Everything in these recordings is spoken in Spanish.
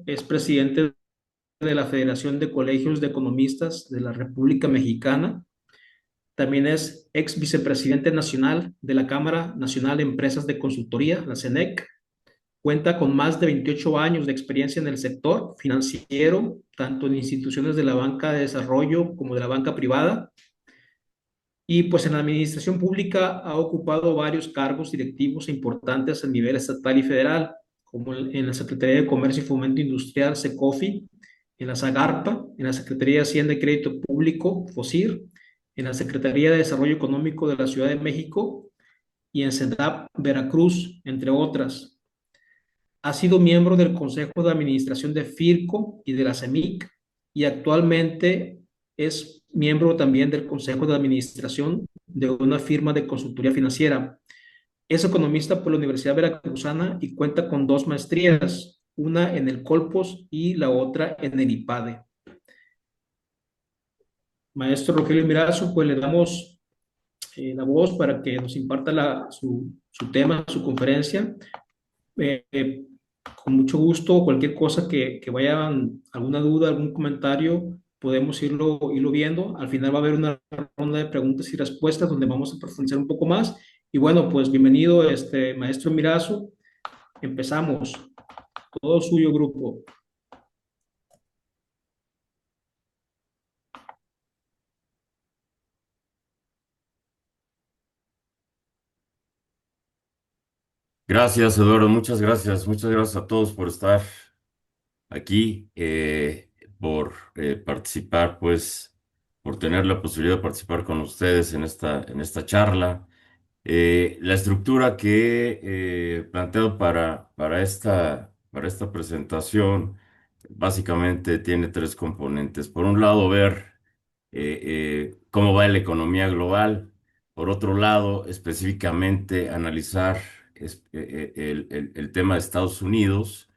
es presidente de la Federación de Colegios de Economistas de la República Mexicana. También es ex vicepresidente nacional de la Cámara Nacional de Empresas de Consultoría, la CENEC. Cuenta con más de 28 años de experiencia en el sector financiero, tanto en instituciones de la banca de desarrollo como de la banca privada. Y pues en la administración pública ha ocupado varios cargos directivos importantes a nivel estatal y federal, como en la Secretaría de Comercio y Fomento Industrial, SECOFI, en la SAGARPA, en la Secretaría de Hacienda y Crédito Público, FOSIR, en la Secretaría de Desarrollo Económico de la Ciudad de México y en CEDAP Veracruz, entre otras. Ha sido miembro del Consejo de Administración de FIRCO y de la CEMIC y actualmente es miembro también del Consejo de Administración de una firma de consultoría financiera. Es economista por la Universidad Veracruzana y cuenta con dos maestrías, una en el Colpos y la otra en el IPADE. Maestro Rogelio Mirazo, pues le damos la voz para que nos imparta su tema, su conferencia. Eh, eh, con mucho gusto, cualquier cosa que vayan, alguna duda, algún comentario, podemos irlo viendo. Al final va a haber una ronda de preguntas y respuestas donde vamos a profundizar un poco más. Y bueno, pues bienvenido, maestro Mirazo. Empezamos. Todo suyo, grupo. Gracias, Eduardo. Muchas gracias. Muchas gracias a todos por estar aquí, por participar, pues, por tener la posibilidad de participar con ustedes en esta charla. La estructura que he planteado para esta presentación básicamente tiene tres componentes. Por un lado, ver cómo va la economía global. Por otro lado, específicamente analizar el tema de Estados Unidos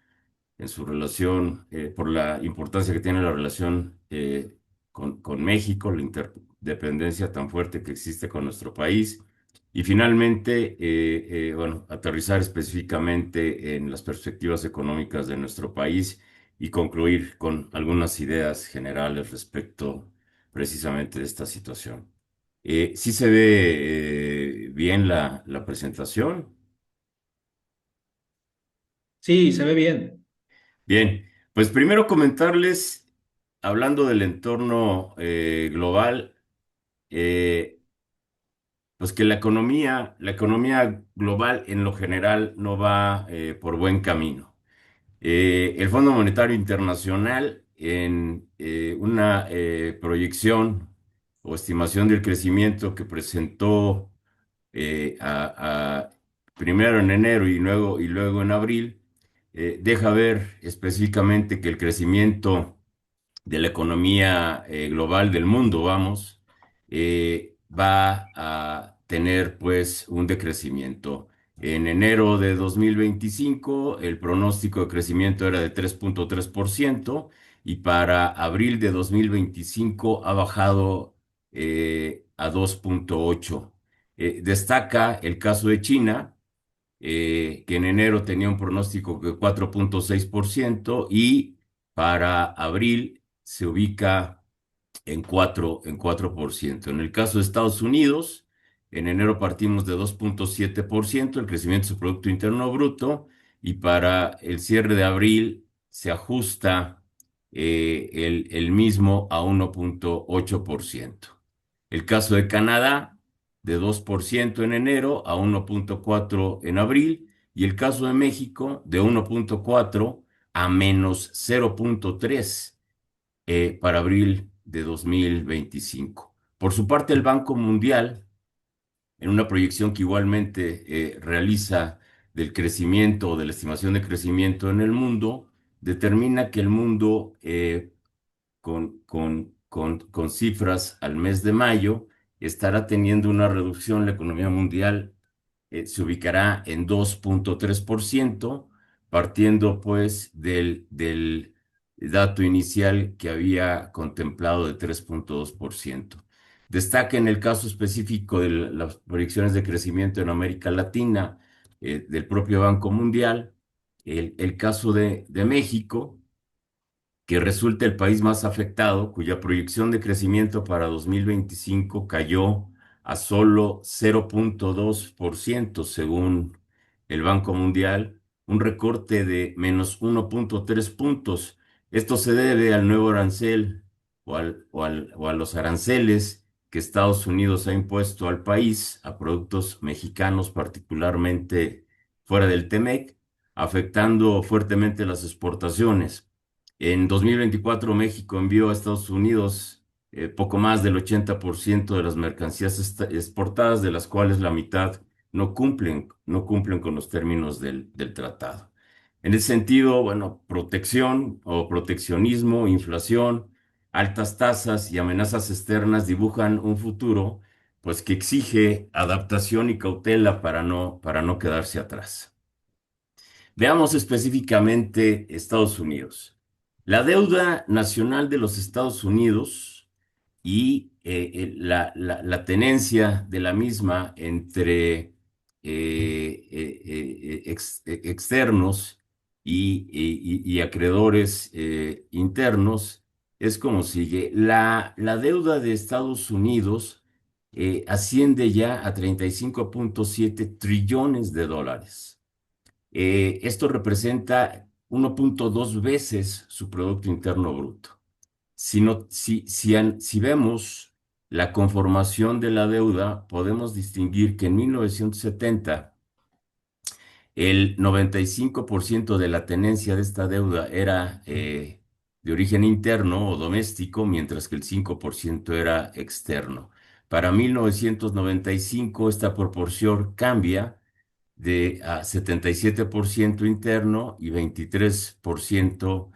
en su relación, por la importancia que tiene la relación con México, la interdependencia tan fuerte que existe con nuestro país. Y finalmente, bueno, aterrizar específicamente en las perspectivas económicas de nuestro país y concluir con algunas ideas generales respecto precisamente de esta situación. ¿Sí se ve bien la presentación? Sí, se ve bien. Bien, pues primero comentarles, hablando del entorno global, eh, pues que la economía global en lo general no va por buen camino. El Fondo Monetario Internacional, en una proyección o estimación del crecimiento que presentó primero en enero y luego en abril, deja ver específicamente que el crecimiento de la economía global del mundo, vamos, va a tener pues un decrecimiento. En enero de 2025 el pronóstico de crecimiento era de 3.3% y para abril de 2025 ha bajado a 2.8%. Destaca el caso de China, que en enero tenía un pronóstico de 4.6% y para abril se ubica en 4%. En el caso de Estados Unidos, en enero partimos de 2.7%, el crecimiento de su Producto Interno Bruto, y para el cierre de abril se ajusta el mismo a 1.8%. El caso de Canadá, de 2% en enero a 1.4% en abril, y el caso de México, de 1.4 a menos 0.3 para abril de 2025. Por su parte, el Banco Mundial, en una proyección que igualmente realiza del crecimiento o de la estimación de crecimiento en el mundo, determina que el mundo, con cifras al mes de mayo, estará teniendo una reducción, la economía mundial se ubicará en 2.3%, partiendo pues del dato inicial que había contemplado de 3.2%. Destaca en el caso específico de las proyecciones de crecimiento en América Latina, del propio Banco Mundial, el caso de México. que resulta el país más afectado, cuya proyección de crecimiento para 2025 cayó a solo 0,2% según el Banco Mundial, un recorte de menos 1,3 puntos. Esto se debe al nuevo arancel o a los aranceles que Estados Unidos ha impuesto al país, a productos mexicanos, particularmente fuera del TEMEC, afectando fuertemente las exportaciones. En 2024, México envió a Estados Unidos poco más del 80% de las mercancías exportadas, de las cuales la mitad no cumplen con los términos del tratado. En ese sentido, bueno, protección o proteccionismo, inflación, altas tasas y amenazas externas dibujan un futuro, pues, que exige adaptación y cautela para no quedarse atrás. Veamos específicamente Estados Unidos. La deuda nacional de los Estados Unidos y la tenencia de la misma entre externos y acreedores internos es como sigue. La deuda de Estados Unidos asciende ya a 35,7 trillones de dólares. Esto representa 1,2 veces su Producto Interno Bruto. Si vemos la conformación de la deuda, podemos distinguir que en 1970 el 95% de la tenencia de esta deuda era de origen interno o doméstico, mientras que el 5% era externo. Para 1995 esta proporción cambia de a 77% interno y 23%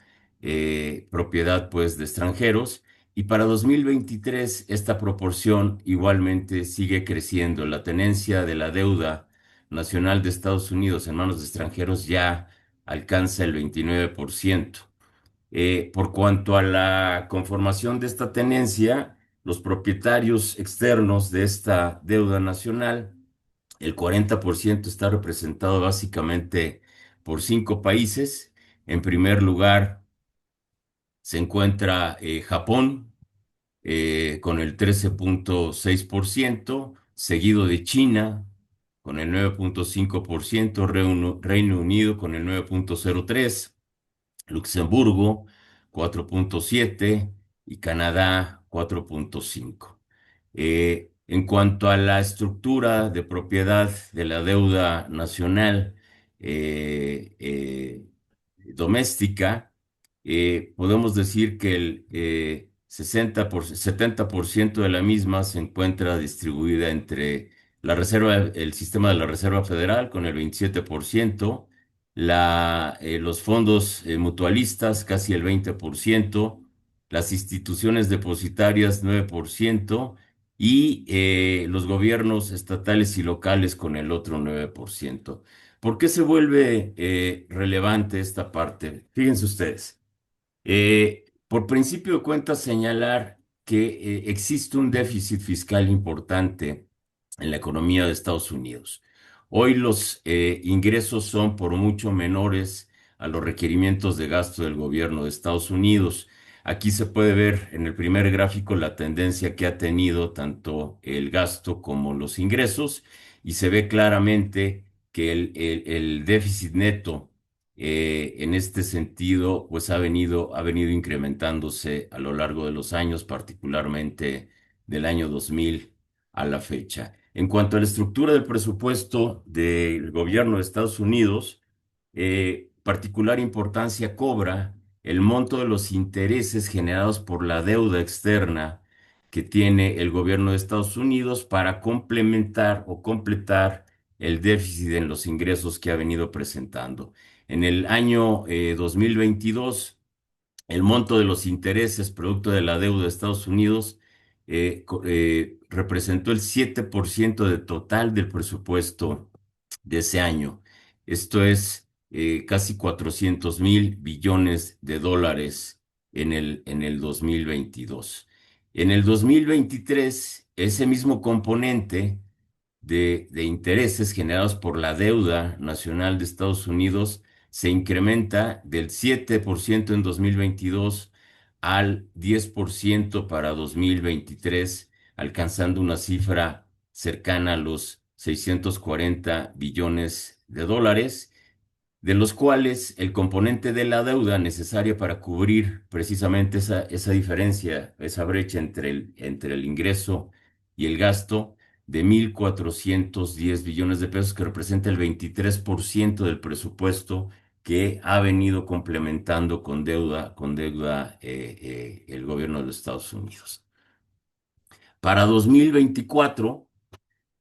propiedad pues de extranjeros. Y para 2023 esta proporción igualmente sigue creciendo. La tenencia de la deuda nacional de Estados Unidos en manos de extranjeros ya alcanza el 29%. Por cuanto a la conformación de esta tenencia, los propietarios externos de esta deuda nacional, el 40% está representado básicamente por 5 países. En primer lugar se encuentra Japón con el 13,6%, seguido de China con el 9,5%, Reino Unido con el 9,03%, Luxemburgo 4,7% y Canadá 4,5%. En cuanto a la estructura de propiedad de la deuda nacional eh, eh, doméstica, podemos decir que el 70% de la misma se encuentra distribuida entre el sistema de la Reserva Federal con el 27%, los fondos mutualistas casi el 20%, las instituciones depositarias 9% y los gobiernos estatales y locales con el otro 9%. ¿Por qué se vuelve relevante esta parte? Fíjense ustedes. Por principio de cuentas, señalar que existe un déficit fiscal importante en la economía de Estados Unidos. Hoy los ingresos son por mucho menores a los requerimientos de gasto del gobierno de Estados Unidos. Aquí se puede ver en el primer gráfico la tendencia que ha tenido tanto el gasto como los ingresos y se ve claramente que el déficit neto en este sentido, pues ha venido incrementándose a lo largo de los años, particularmente del año 2000 a la fecha. En cuanto a la estructura del presupuesto del gobierno de Estados Unidos, particular importancia cobra el monto de los intereses generados por la deuda externa que tiene el gobierno de Estados Unidos para complementar o completar el déficit en los ingresos que ha venido presentando. En el año 2022, el monto de los intereses producto de la deuda de Estados Unidos representó el 7% del total del presupuesto de ese año. Esto es casi 400,000 billones de dólares en el 2022. En el 2023, ese mismo componente de intereses generados por la deuda nacional de Estados Unidos se incrementa del 7% en 2022 al 10% para 2023, alcanzando una cifra cercana a los 640 billones de dólares, de los cuales el componente de la deuda necesaria para cubrir precisamente esa diferencia, esa brecha entre el ingreso y el gasto, de 1.410 billones de pesos, que representa el 23% del presupuesto que ha venido complementando con deuda, el gobierno de los Estados Unidos. Para 2024,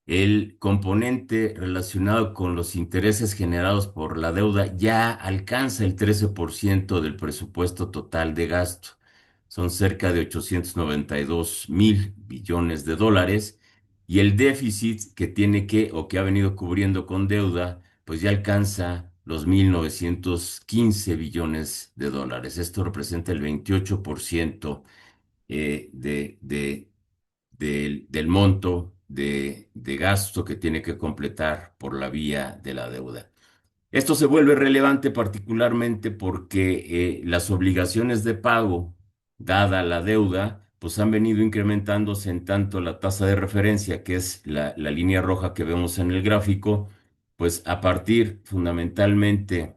el componente relacionado con los intereses generados por la deuda ya alcanza el 13% del presupuesto total de gasto. Son cerca de 892.000 billones de dólares, y el déficit que tiene que o que ha venido cubriendo con deuda, pues ya alcanza los 1.915 billones de dólares. Esto representa el 28% del monto de gasto que tiene que completar por la vía de la deuda. Esto se vuelve relevante particularmente porque las obligaciones de pago, dada la deuda, pues han venido incrementándose, en tanto la tasa de referencia, que es la línea roja que vemos en el gráfico, pues a partir fundamentalmente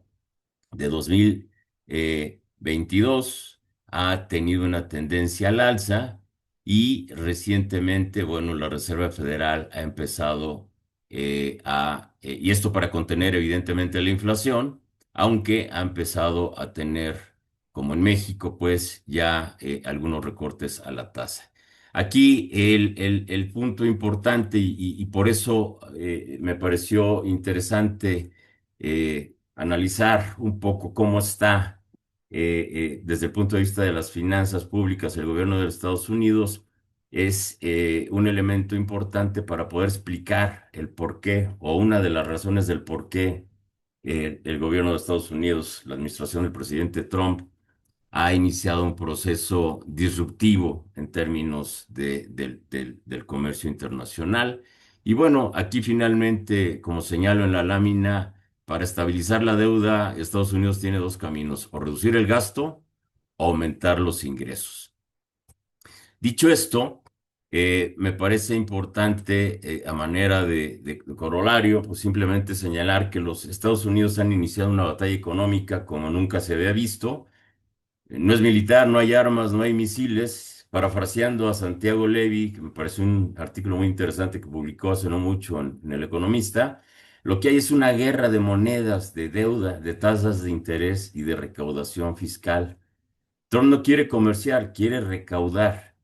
de 2022 ha tenido una tendencia al alza, y recientemente, bueno, la Reserva Federal ha empezado y esto para contener evidentemente la inflación, aunque ha empezado a tener, como en México, pues ya algunos recortes a la tasa. Aquí el punto importante, y por eso me pareció interesante analizar un poco cómo está desde el punto de vista de las finanzas públicas el gobierno de los Estados Unidos, es un elemento importante para poder explicar el por qué, o una de las razones del por qué el gobierno de Estados Unidos, la administración del presidente Trump, ha iniciado un proceso disruptivo en términos del comercio internacional. Y bueno, aquí finalmente, como señalo en la lámina, para estabilizar la deuda, Estados Unidos tiene dos caminos: o reducir el gasto o aumentar los ingresos. Dicho esto, me parece importante, a manera de corolario, pues simplemente señalar que los Estados Unidos han iniciado una batalla económica como nunca se había visto. No es militar, no hay armas, no hay misiles. Parafraseando a Santiago Levy, que me pareció un artículo muy interesante que publicó hace no mucho en El Economista, lo que hay es una guerra de monedas, de deuda, de tasas de interés y de recaudación fiscal. Trump no quiere comerciar, quiere recaudar.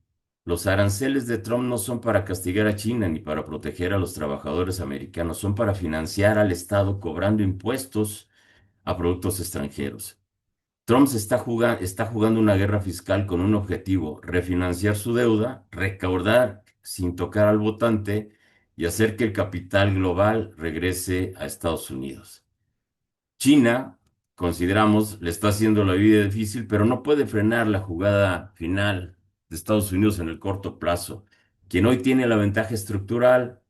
Los aranceles de Trump no son para castigar a China ni para proteger a los trabajadores americanos, son para financiar al Estado cobrando impuestos a productos extranjeros. Trump está jugando una guerra fiscal con un objetivo: refinanciar su deuda, recaudar sin tocar al votante y hacer que el capital global regrese a Estados Unidos. China, consideramos, le está haciendo la vida difícil, pero no puede frenar la jugada final de Estados Unidos en el corto plazo. Quien hoy tiene la ventaja estructural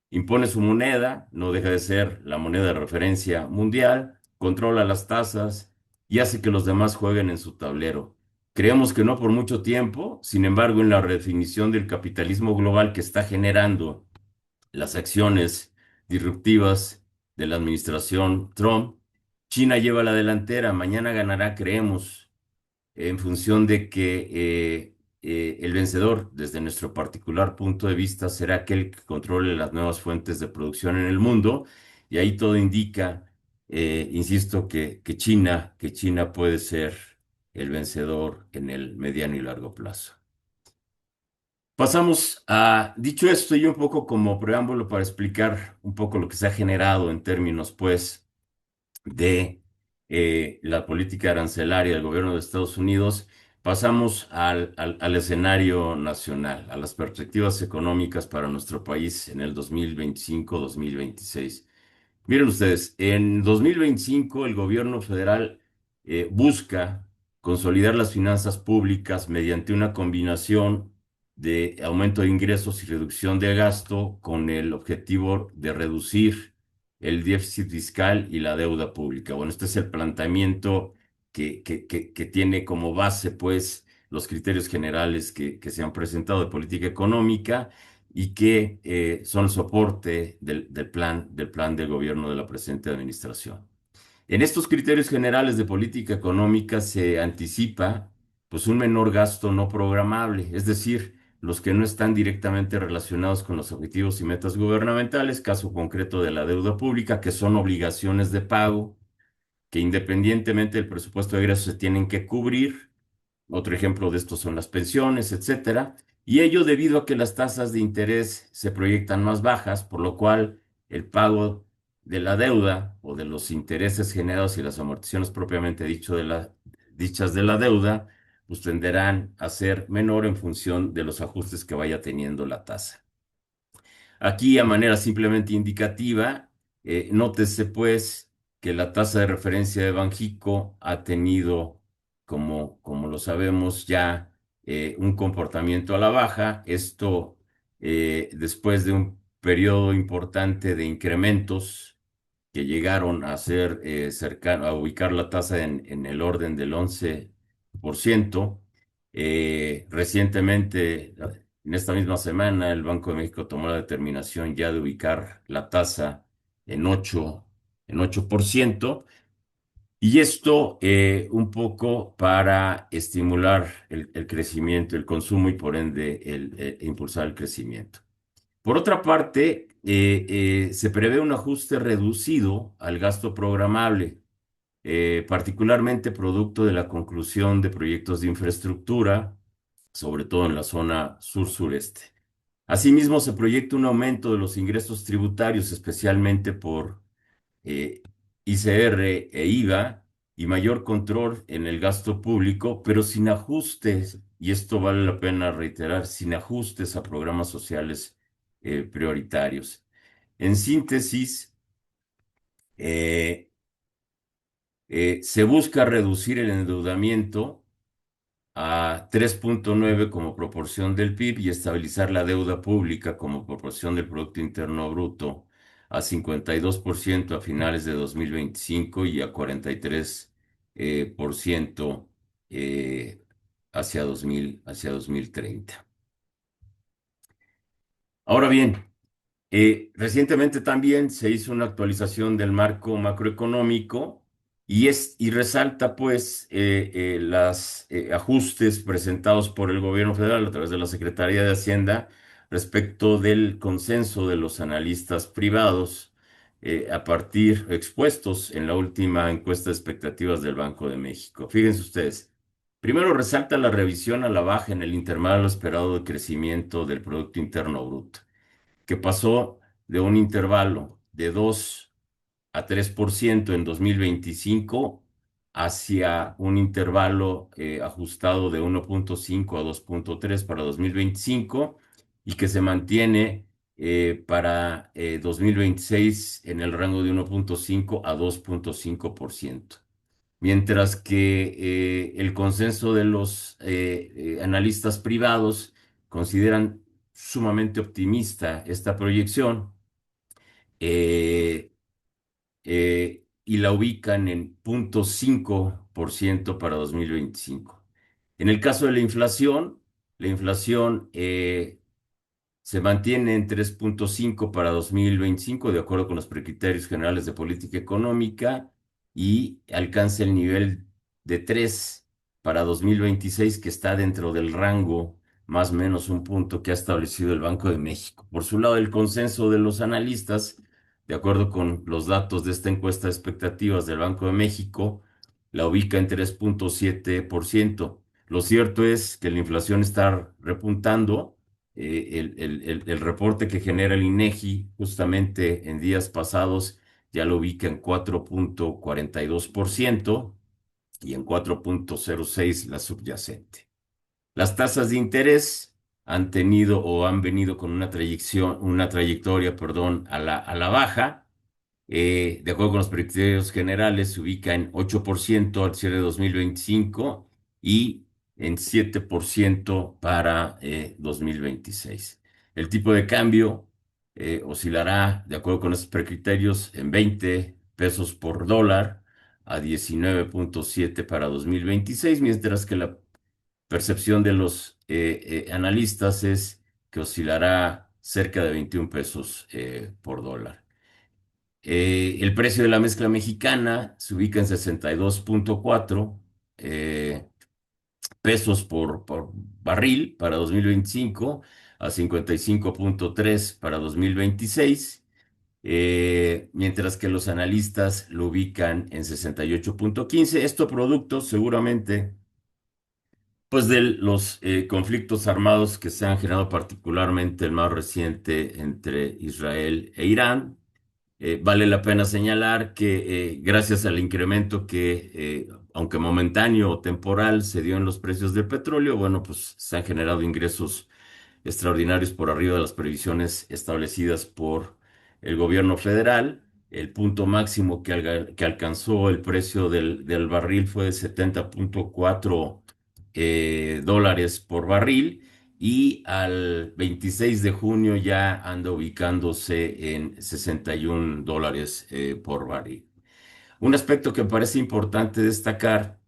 impone su moneda, no deja de ser la moneda de referencia mundial, controla las tasas y hace que los demás jueguen en su tablero. Creemos que no por mucho tiempo. Sin embargo, en la redefinición del capitalismo global que está generando las acciones disruptivas de la administración Trump, China lleva la delantera. Mañana ganará, creemos, en función de que el vencedor, desde nuestro particular punto de vista, será aquel que controle las nuevas fuentes de producción en el mundo. Y ahí todo indica, insisto, que China puede ser el vencedor en el mediano y largo plazo. Pasamos a, dicho esto, y un poco como preámbulo para explicar un poco lo que se ha generado en términos, pues, de la política arancelaria del gobierno de Estados Unidos, pasamos al escenario nacional, a las perspectivas económicas para nuestro país en el 2025-2026. Miren ustedes, en 2025 el gobierno federal busca consolidar las finanzas públicas mediante una combinación de aumento de ingresos y reducción de gasto, con el objetivo de reducir el déficit fiscal y la deuda pública. Bueno, este es el planteamiento que tiene como base, pues, los criterios generales que se han presentado de política económica y que son soporte del plan de gobierno de la presente administración. En estos criterios generales de política económica se anticipa pues un menor gasto no programable, es decir, los que no están directamente relacionados con los objetivos y metas gubernamentales, caso concreto de la deuda pública, que son obligaciones de pago, que independientemente del presupuesto de egresos se tienen que cubrir. Otro ejemplo de esto son las pensiones, etcétera. Y ello debido a que las tasas de interés se proyectan más bajas, por lo cual el pago de la deuda o de los intereses generados y las amortizaciones propiamente dichas de la deuda, pues tenderán a ser menor en función de los ajustes que vaya teniendo la tasa. Aquí, a manera simplemente indicativa, nótese pues que la tasa de referencia de Banjico ha tenido, como lo sabemos ya, un comportamiento a la baja. Esto después de un periodo importante de incrementos que llegaron a ser cercano, a ubicar la tasa en el orden del 11%. Recientemente, en esta misma semana, el Banco de México tomó la determinación ya de ubicar la tasa en 8%, y esto un poco para estimular el crecimiento, el consumo y por ende impulsar el crecimiento. Por otra parte, se prevé un ajuste reducido al gasto programable, particularmente producto de la conclusión de proyectos de infraestructura, sobre todo en la zona sur-sureste. Asimismo, se proyecta un aumento de los ingresos tributarios, especialmente por eh, ICR e IVA, y mayor control en el gasto público, pero sin ajustes, y esto vale la pena reiterar, sin ajustes a programas sociales prioritarios. En síntesis, eh, se busca reducir el endeudamiento a 3,9 como proporción del PIB y estabilizar la deuda pública como proporción del Producto Interno Bruto a 52% a finales de 2025 y a 43% hacia 2030. Ahora bien, recientemente también se hizo una actualización del marco macroeconómico y resalta pues los ajustes presentados por el gobierno federal a través de la Secretaría de Hacienda respecto del consenso de los analistas privados a partir expuestos en la última encuesta de expectativas del Banco de México. Fíjense ustedes. Primero resalta la revisión a la baja en el intervalo esperado de crecimiento del Producto Interno Bruto, que pasó de un intervalo de 2 a 3% en 2025 hacia un intervalo ajustado de 1,5 a 2,3 para 2025, y que se mantiene para 2026 en el rango de 1,5 a 2,5%. Mientras que el consenso de los analistas privados consideran sumamente optimista esta proyección, eh, y la ubican en 0,5% para 2025. En el caso de la inflación se mantiene en 3,5 para 2025, de acuerdo con los precriterios generales de política económica, y alcanza el nivel de 3 para 2026, que está dentro del rango más o menos un punto que ha establecido el Banco de México. Por su lado, el consenso de los analistas, de acuerdo con los datos de esta encuesta de expectativas del Banco de México, la ubica en 3,7%. Lo cierto es que la inflación está repuntando. El reporte que genera el INEGI justamente en días pasados ya lo ubica en 4,42% y en 4,06 la subyacente. Las tasas de interés han tenido o han venido con una trayectoria, perdón, a la baja. De acuerdo con los criterios generales, se ubica en 8% al cierre de 2025 y en 7% para 2026. El tipo de cambio oscilará, de acuerdo con estos precriterios, en 20 pesos por dólar a 19.7 para 2026, mientras que la percepción de los analistas es que oscilará cerca de 21 pesos por dólar. El precio de la mezcla mexicana se ubica en 62.4 eh, pesos por barril para 2025, a 55.3 para 2026, mientras que los analistas lo ubican en 68.15. Esto producto seguramente pues de los conflictos armados que se han generado, particularmente el más reciente entre Israel e Irán. Vale la pena señalar que gracias al incremento que, aunque momentáneo o temporal, se dio en los precios del petróleo, bueno, pues se han generado ingresos extraordinarios por arriba de las previsiones establecidas por el gobierno federal. El punto máximo que alcanzó el precio del barril fue de 70.4 dólares por barril, y al 26 de junio ya anda ubicándose en 61 dólares por barril. Un aspecto que me parece importante destacar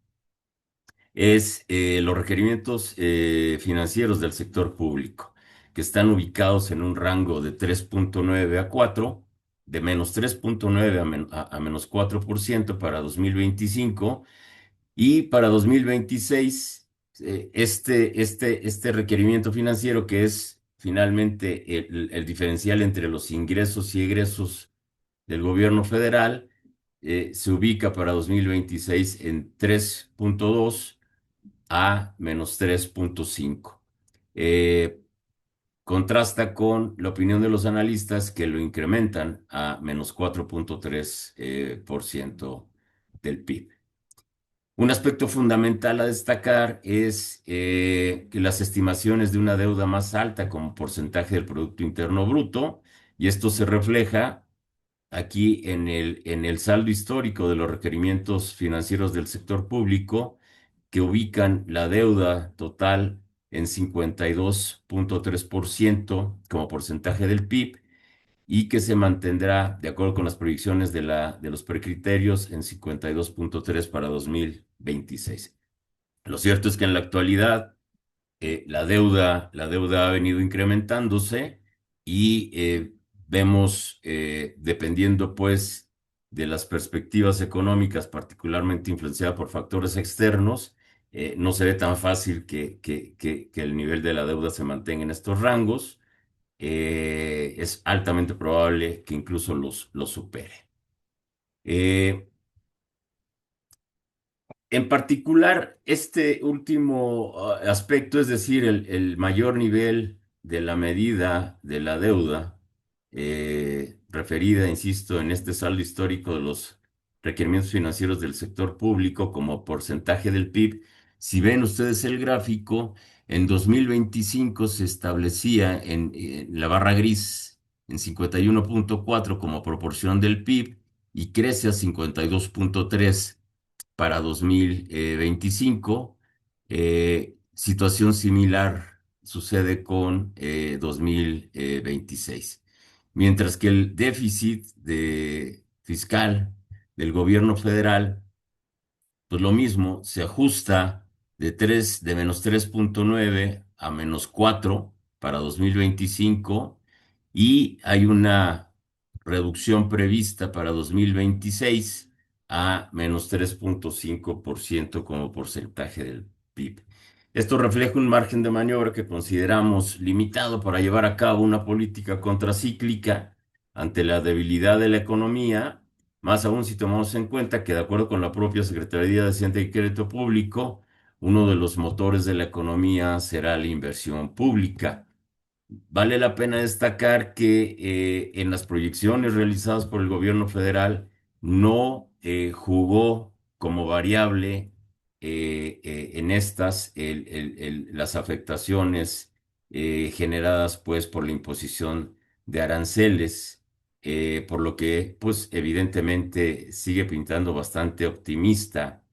es los requerimientos financieros del sector público, que están ubicados en un rango de 3.9 a 4, de menos 3.9 a menos 4% para 2025, y para 2026 este requerimiento financiero, que es finalmente el diferencial entre los ingresos y egresos del gobierno federal, se ubica para 2026 en 3.2 a menos 3.5. Eh, Contrasta con la opinión de los analistas, que lo incrementan a menos 4.3 por ciento del PIB. Un aspecto fundamental a destacar es que las estimaciones de una deuda más alta como porcentaje del Producto Interno Bruto, y esto se refleja aquí en el saldo histórico de los requerimientos financieros del sector público, que ubican la deuda total en 52.3% como porcentaje del PIB, y que se mantendrá, de acuerdo con las proyecciones de los precriterios, en 52.3 para 2026. Lo cierto es que en la actualidad la deuda ha venido incrementándose, y vemos, dependiendo pues de las perspectivas económicas, particularmente influenciadas por factores externos, no se ve tan fácil que el nivel de la deuda se mantenga en estos rangos. Es altamente probable que incluso los supere. Eh, En particular, este último aspecto, es decir, el mayor nivel de la medida de la deuda, referida, insisto, en este saldo histórico de los requerimientos financieros del sector público como porcentaje del PIB. Si ven ustedes el gráfico, en 2025 se establecía en la barra gris en 51.4 como proporción del PIB, y crece a 52.3 para 2025. Situación similar sucede con 2026. Mientras que el déficit fiscal del gobierno federal, pues lo mismo, se ajusta de menos 3.9 a menos 4 para 2025, y hay una reducción prevista para 2026 a menos 3.5% como porcentaje del PIB. Esto refleja un margen de maniobra que consideramos limitado para llevar a cabo una política contracíclica ante la debilidad de la economía, más aún si tomamos en cuenta que, de acuerdo con la propia Secretaría de Hacienda y Crédito Público, uno de los motores de la economía será la inversión pública. Vale la pena destacar que en las proyecciones realizadas por el gobierno federal no jugó como variable en estas las afectaciones generadas pues por la imposición de aranceles, por lo que pues evidentemente sigue pintando bastante optimista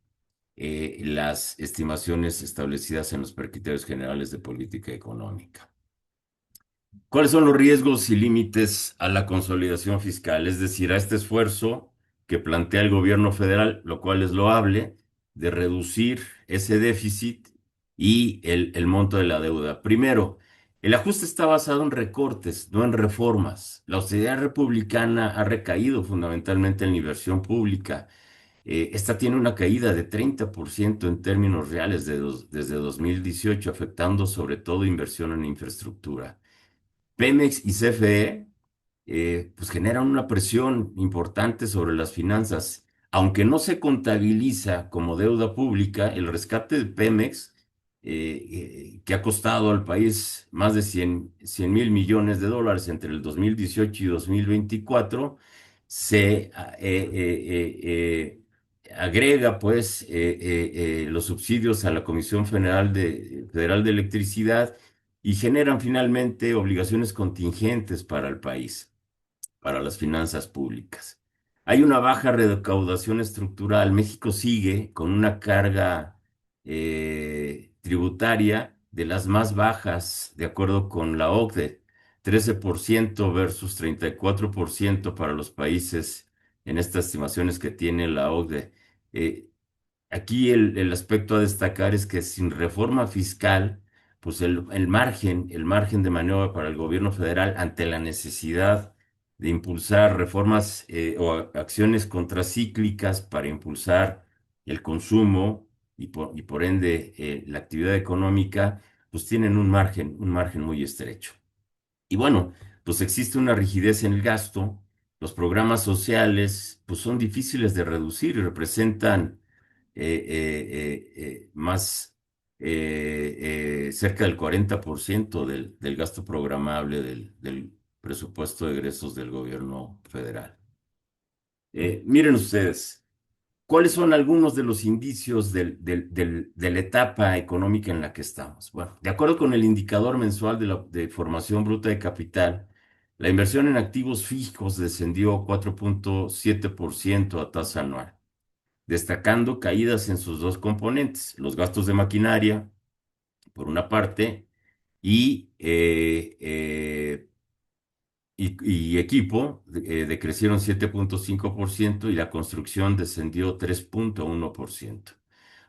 las estimaciones establecidas en los precriterios generales de política económica. ¿Cuáles son los riesgos y límites a la consolidación fiscal? Es decir, a este esfuerzo que plantea el gobierno federal, lo cual es loable, de reducir ese déficit y el monto de la deuda. Primero, el ajuste está basado en recortes, no en reformas. La austeridad republicana ha recaído fundamentalmente en la inversión pública. Esta tiene una caída de 30% en términos reales desde 2018, afectando sobre todo inversión en infraestructura. Pemex y CFE pues generan una presión importante sobre las finanzas. Aunque no se contabiliza como deuda pública, el rescate de Pemex, que ha costado al país más de 100.000 millones de dólares entre el 2018 y 2024, se agrega pues los subsidios a la Comisión Federal de Electricidad y generan finalmente obligaciones contingentes para el país, para las finanzas públicas. Hay una baja recaudación estructural. México sigue con una carga tributaria de las más bajas, de acuerdo con la OCDE, 13% versus 34% para los países en estas estimaciones que tiene la OCDE. Eh, Aquí el aspecto a destacar es que sin reforma fiscal, pues el margen de maniobra para el gobierno federal ante la necesidad de impulsar reformas acciones contracíclicas para impulsar el consumo y por ende la actividad económica, pues tienen un margen muy estrecho. Y bueno, pues existe una rigidez en el gasto. Los programas sociales, pues son difíciles de reducir y representan más cerca del 40% del gasto programable del presupuesto de egresos del gobierno federal. Miren ustedes. ¿Cuáles son algunos de los indicios de la etapa económica en la que estamos? Bueno, de acuerdo con el indicador mensual de formación bruta de capital, la inversión en activos fijos descendió 4.7% a tasa anual, destacando caídas en sus dos componentes, los gastos de maquinaria, por una parte, y y equipo decrecieron 7.5% y la construcción descendió 3.1%.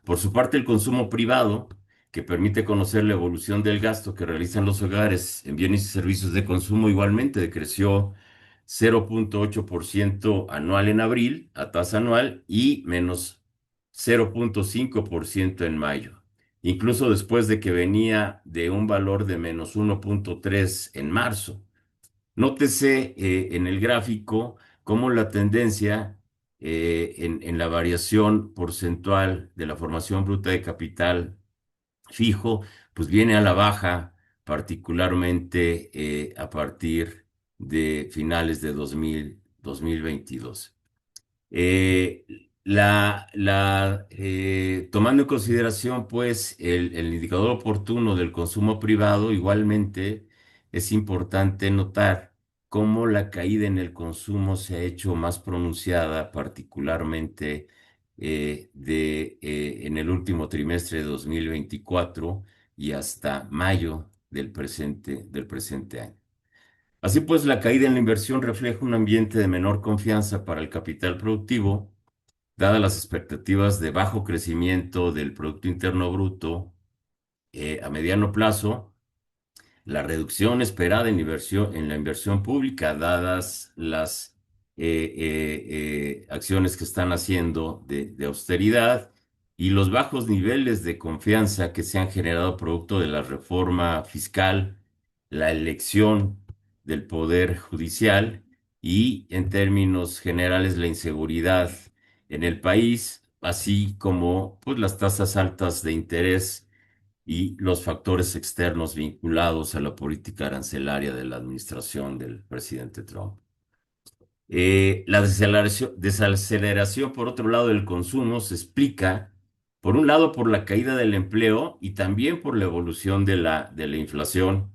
Por su parte, el consumo privado, que permite conocer la evolución del gasto que realizan los hogares en bienes y servicios de consumo, igualmente decreció 0.8% anual en abril, a tasa anual, y menos 0.5% en mayo, incluso después de que venía de un valor de menos 1.3 en marzo. Nótese en el gráfico cómo la tendencia en la variación porcentual de la formación bruta de capital fijo, pues viene a la baja, particularmente a partir de finales de 2022. Eh, Tomando en consideración, pues, el indicador oportuno del consumo privado, igualmente es importante notar cómo la caída en el consumo se ha hecho más pronunciada, particularmente en el último trimestre de 2024 y hasta mayo del presente año. Así pues, la caída en la inversión refleja un ambiente de menor confianza para el capital productivo, dadas las expectativas de bajo crecimiento del Producto Interno Bruto a mediano plazo, la reducción esperada en la inversión pública, dadas las acciones que están haciendo de austeridad y los bajos niveles de confianza que se han generado producto de la reforma fiscal, la elección del Poder Judicial y, en términos generales, la inseguridad en el país, así como pues, las tasas altas de interés y los factores externos vinculados a la política arancelaria de la administración del presidente Trump. La desaceleración, por otro lado, del consumo se explica, por un lado, por la caída del empleo y también por la evolución de la inflación,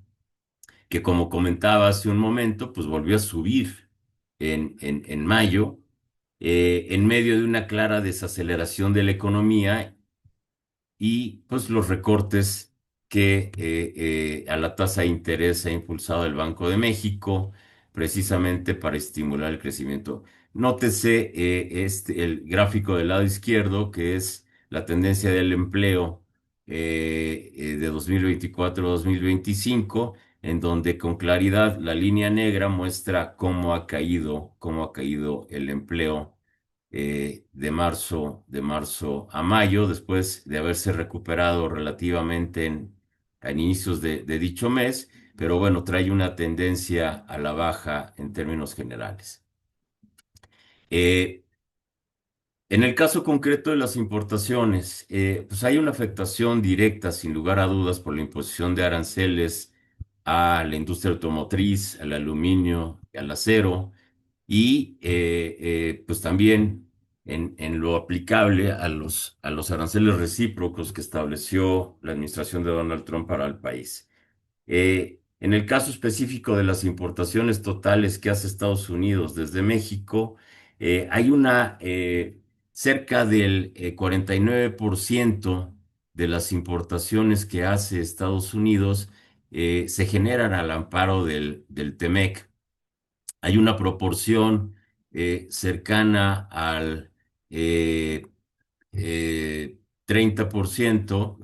que como comentaba hace un momento, pues volvió a subir en mayo, en medio de una clara desaceleración de la economía y pues los recortes que a la tasa de interés ha impulsado el Banco de México precisamente para estimular el crecimiento. Nótese el gráfico del lado izquierdo, que es la tendencia del empleo de 2024 a 2025, en donde con claridad la línea negra muestra cómo ha caído el empleo de marzo a mayo, después de haberse recuperado relativamente a inicios de dicho mes, pero bueno, trae una tendencia a la baja en términos generales. Eh, en el caso concreto de las importaciones, pues hay una afectación directa, sin lugar a dudas, por la imposición de aranceles a la industria automotriz, al aluminio, al acero y pues también en lo aplicable a los aranceles recíprocos que estableció la administración de Donald Trump para el país. En el caso específico de las importaciones totales que hace Estados Unidos desde México, hay una cerca del 49% de las importaciones que hace Estados Unidos se generan al amparo del TEMEC. Hay una proporción cercana al eh, eh, 30%,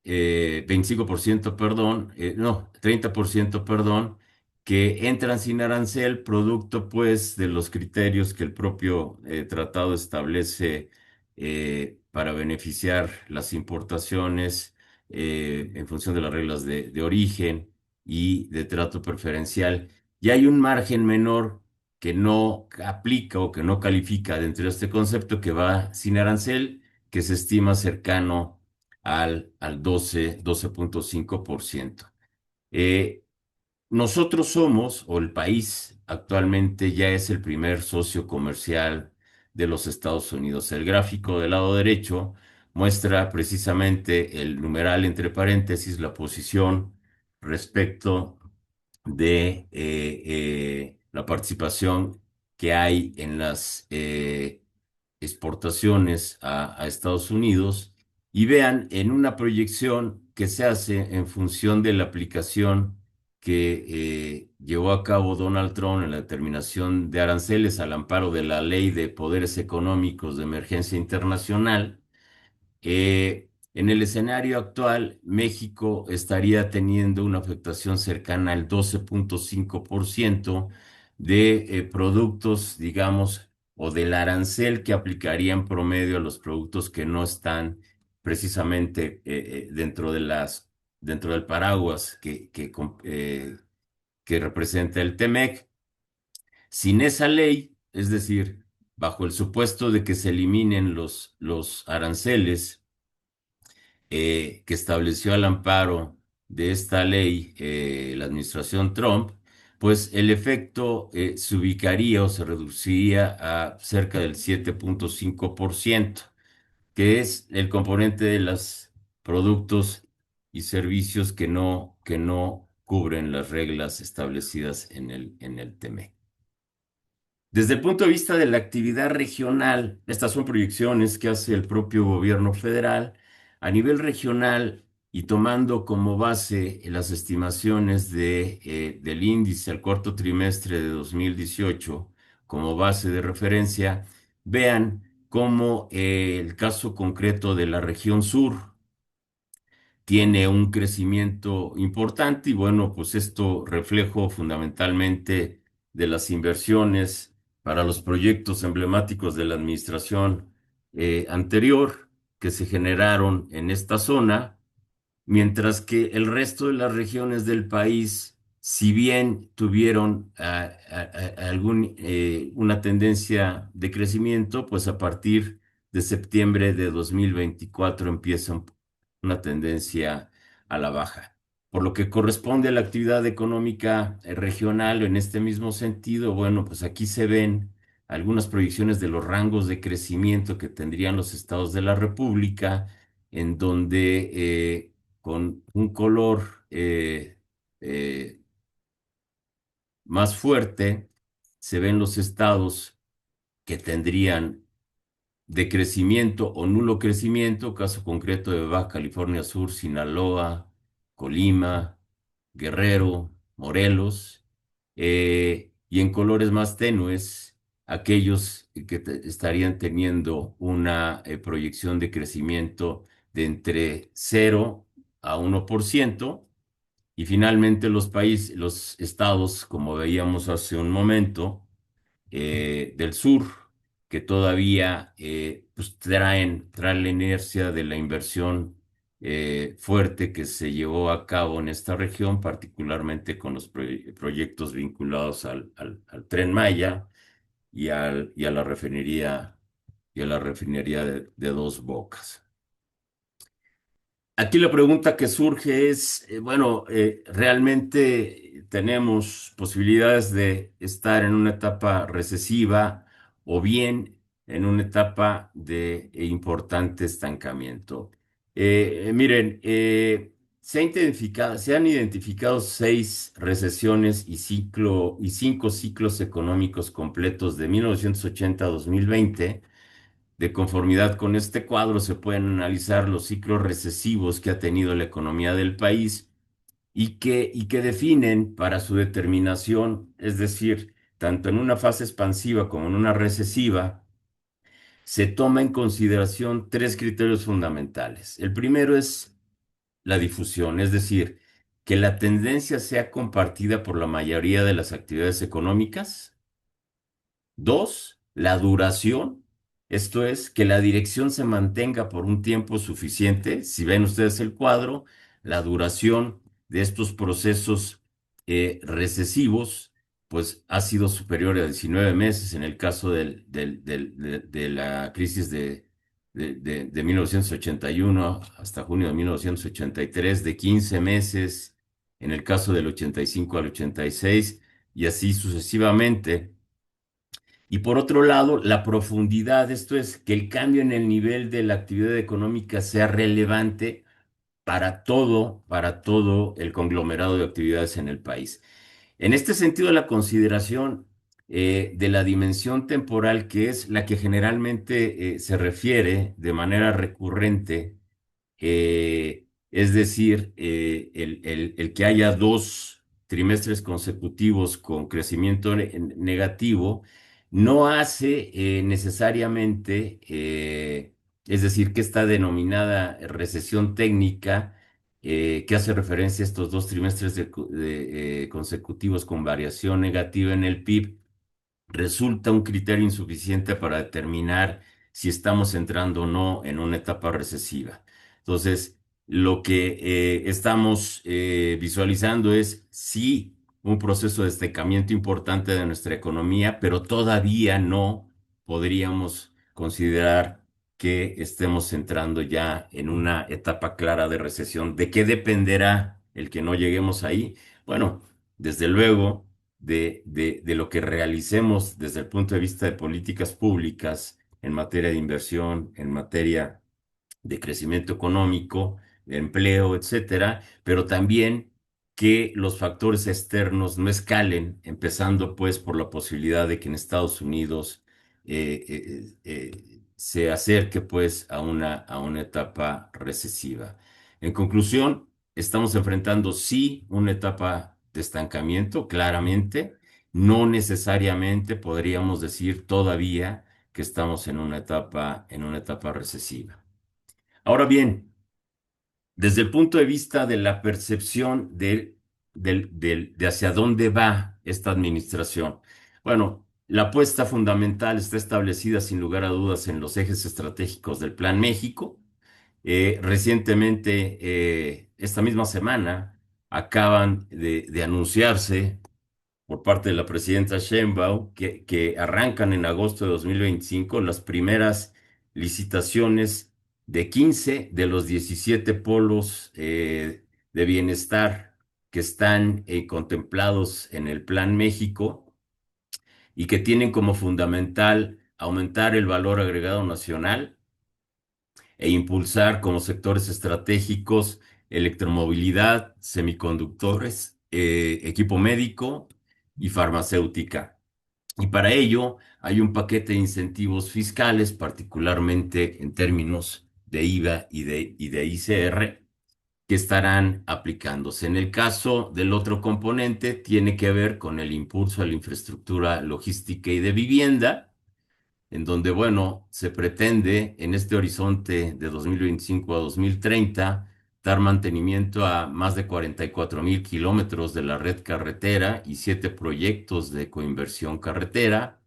25%, perdón, no, 30%, perdón, que entran sin arancel, producto pues de los criterios que el propio tratado establece para beneficiar las importaciones en función de las reglas de origen y de trato preferencial. Y hay un margen menor que no aplica o que no califica dentro de este concepto que va sin arancel, que se estima cercano al 12.5%. Eh, Nosotros somos, o el país actualmente ya es el primer socio comercial de los Estados Unidos. El gráfico del lado derecho muestra precisamente el numeral entre paréntesis, la posición respecto de la participación que hay en las exportaciones a Estados Unidos y vean en una proyección que se hace en función de la aplicación que llevó a cabo Donald Trump en la determinación de aranceles al amparo de la Ley de Poderes Económicos de Emergencia Internacional. En el escenario actual, México estaría teniendo una afectación cercana al 12.5% de productos, digamos, o del arancel que aplicaría en promedio a los productos que no están precisamente dentro del paraguas que representa el TEMEC. Sin esa ley, es decir, bajo el supuesto de que se eliminen los aranceles, que estableció al amparo de esta ley la administración Trump, pues el efecto se ubicaría o se reduciría a cerca del 7.5%, que es el componente de los productos y servicios que no cubren las reglas establecidas en el TEMEC. Desde el punto de vista de la actividad regional, estas son proyecciones que hace el propio gobierno federal a nivel regional y tomando como base las estimaciones del índice al cuarto trimestre de 2018 como base de referencia. Vean cómo el caso concreto de la región sur tiene un crecimiento importante y bueno, pues esto reflejo fundamentalmente de las inversiones para los proyectos emblemáticos de la administración anterior que se generaron en esta zona, mientras que el resto de las regiones del país, si bien tuvieron una tendencia de crecimiento, pues a partir de septiembre de 2024 empieza una tendencia a la baja. Por lo que corresponde a la actividad económica regional en este mismo sentido, bueno, pues aquí se ven algunas proyecciones de los rangos de crecimiento que tendrían los estados de la República, en donde con un color eh, más fuerte se ven los estados que tendrían de crecimiento o nulo crecimiento, caso concreto de Baja California Sur, Sinaloa, Colima, Guerrero, Morelos, y en colores más tenues, aquellos que estarían teniendo una proyección de crecimiento de entre 0 a 1%. Y finalmente los países, los estados, como veíamos hace un momento, del sur, que todavía pues traen la inercia de la inversión fuerte que se llevó a cabo en esta región, particularmente con los proyectos vinculados al Tren Maya y a la refinería de Dos Bocas. Aquí la pregunta que surge es, bueno, ¿realmente tenemos posibilidades de estar en una etapa recesiva o bien en una etapa de importante estancamiento? Miren, se han identificado 6 recesiones y 5 ciclos económicos completos de 1980 a 2020. De conformidad con este cuadro, se pueden analizar los ciclos recesivos que ha tenido la economía del país y que definen para su determinación, es decir, tanto en una fase expansiva como en una recesiva, se toma en consideración 3 criterios fundamentales. El primero es la difusión, es decir, que la tendencia sea compartida por la mayoría de las actividades económicas. Dos, la duración. Esto es, que la dirección se mantenga por un tiempo suficiente. Si ven ustedes el cuadro, la duración de estos procesos recesivos, pues ha sido superior a 19 meses en el caso de la crisis de 1981 hasta junio de 1983, de 15 meses en el caso del 85 al 86 y así sucesivamente. Y por otro lado, la profundidad, esto es, que el cambio en el nivel de la actividad económica sea relevante para todo el conglomerado de actividades en el país. En este sentido, la consideración de la dimensión temporal, que es la que generalmente se refiere de manera recurrente, es decir, el que haya 2 trimestres consecutivos con crecimiento negativo, no hace necesariamente, es decir, que esta denominada recesión técnica, que hace referencia a estos 2 trimestres consecutivos con variación negativa en el PIB, resulta un criterio insuficiente para determinar si estamos entrando o no en una etapa recesiva. Entonces, lo que estamos visualizando es sí un proceso de estancamiento importante de nuestra economía, pero todavía no podríamos considerar que estemos entrando ya en una etapa clara de recesión. ¿De qué dependerá el que no lleguemos ahí? Bueno, desde luego de lo que realicemos desde el punto de vista de políticas públicas en materia de inversión, en materia de crecimiento económico, de empleo, etcétera, pero también que los factores externos no escalen, empezando pues por la posibilidad de que en Estados Unidos se acerque pues a una etapa recesiva. En conclusión, estamos enfrentando sí una etapa de estancamiento, claramente. No necesariamente podríamos decir todavía que estamos en una etapa recesiva. Ahora bien, desde el punto de vista de la percepción de hacia dónde va esta administración, bueno, la apuesta fundamental está establecida sin lugar a dudas en los ejes estratégicos del Plan México. Recientemente, esta misma semana, acaban de anunciarse por parte de la presidenta Sheinbaum que arrancan en agosto de 2025 las primeras licitaciones de 15 de los 17 polos de bienestar que están contemplados en el Plan México y que tienen como fundamental aumentar el valor agregado nacional e impulsar como sectores estratégicos electromovilidad, semiconductores, equipo médico y farmacéutica. Y para ello hay un paquete de incentivos fiscales, particularmente en términos de IVA y de ICR, que estarán aplicándose. En el caso del otro componente, tiene que ver con el impulso a la infraestructura logística y de vivienda, en donde, bueno, se pretende en este horizonte de 2025 a 2030 dar mantenimiento a más de 44.000 kilómetros de la red carretera y 7 proyectos de coinversión carretera,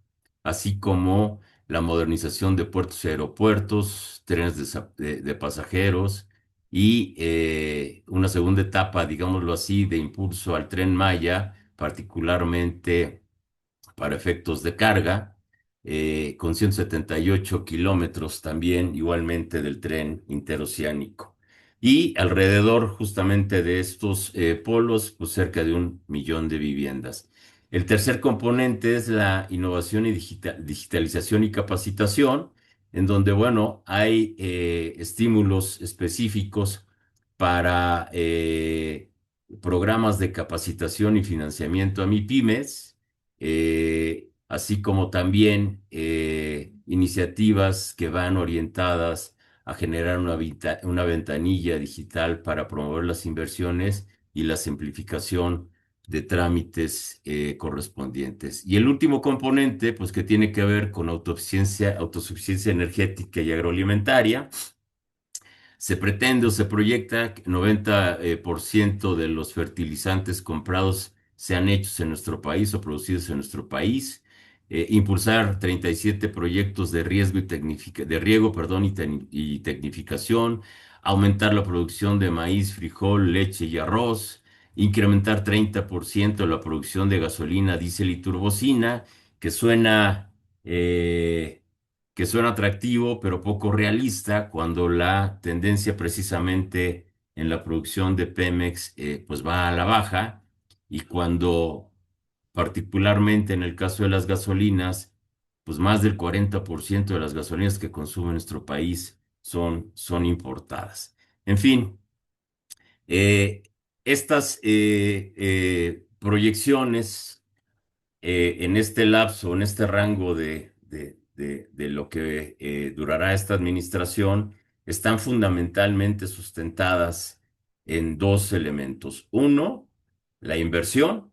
así como la modernización de puertos y aeropuertos, trenes de pasajeros y una segunda etapa, digámoslo así, de impulso al Tren Maya, particularmente para efectos de carga, con 178 kilómetros también igualmente del tren interoceánico. Y alrededor justamente de estos polos, pues cerca de 1 millón de viviendas. El tercer componente es la innovación y digitalización y capacitación, en donde, bueno, hay estímulos específicos para programas de capacitación y financiamiento a MIPYMES, así como también iniciativas que van orientadas a generar una ventanilla digital para promover las inversiones y la simplificación de trámites correspondientes. Y el último componente, pues que tiene que ver con autosuficiencia energética y agroalimentaria. Se pretende o se proyecta que 90% de los fertilizantes comprados sean hechos en nuestro país o producidos en nuestro país. Impulsar 37 proyectos de riesgo de riego, perdón, y tecnificación. Aumentar la producción de maíz, frijol, leche y arroz. Incrementar 30% la producción de gasolina, diésel y turbocina, que suena eh, que suena atractivo, pero poco realista, cuando la tendencia precisamente en la producción de Pemex pues va a la baja, y cuando particularmente en el caso de las gasolinas, pues más del 40% de las gasolinas que consume nuestro país son importadas. En fin, eh, estas proyecciones en este lapso, en este rango de lo que durará esta administración, están fundamentalmente sustentadas en dos elementos. Uno, la inversión,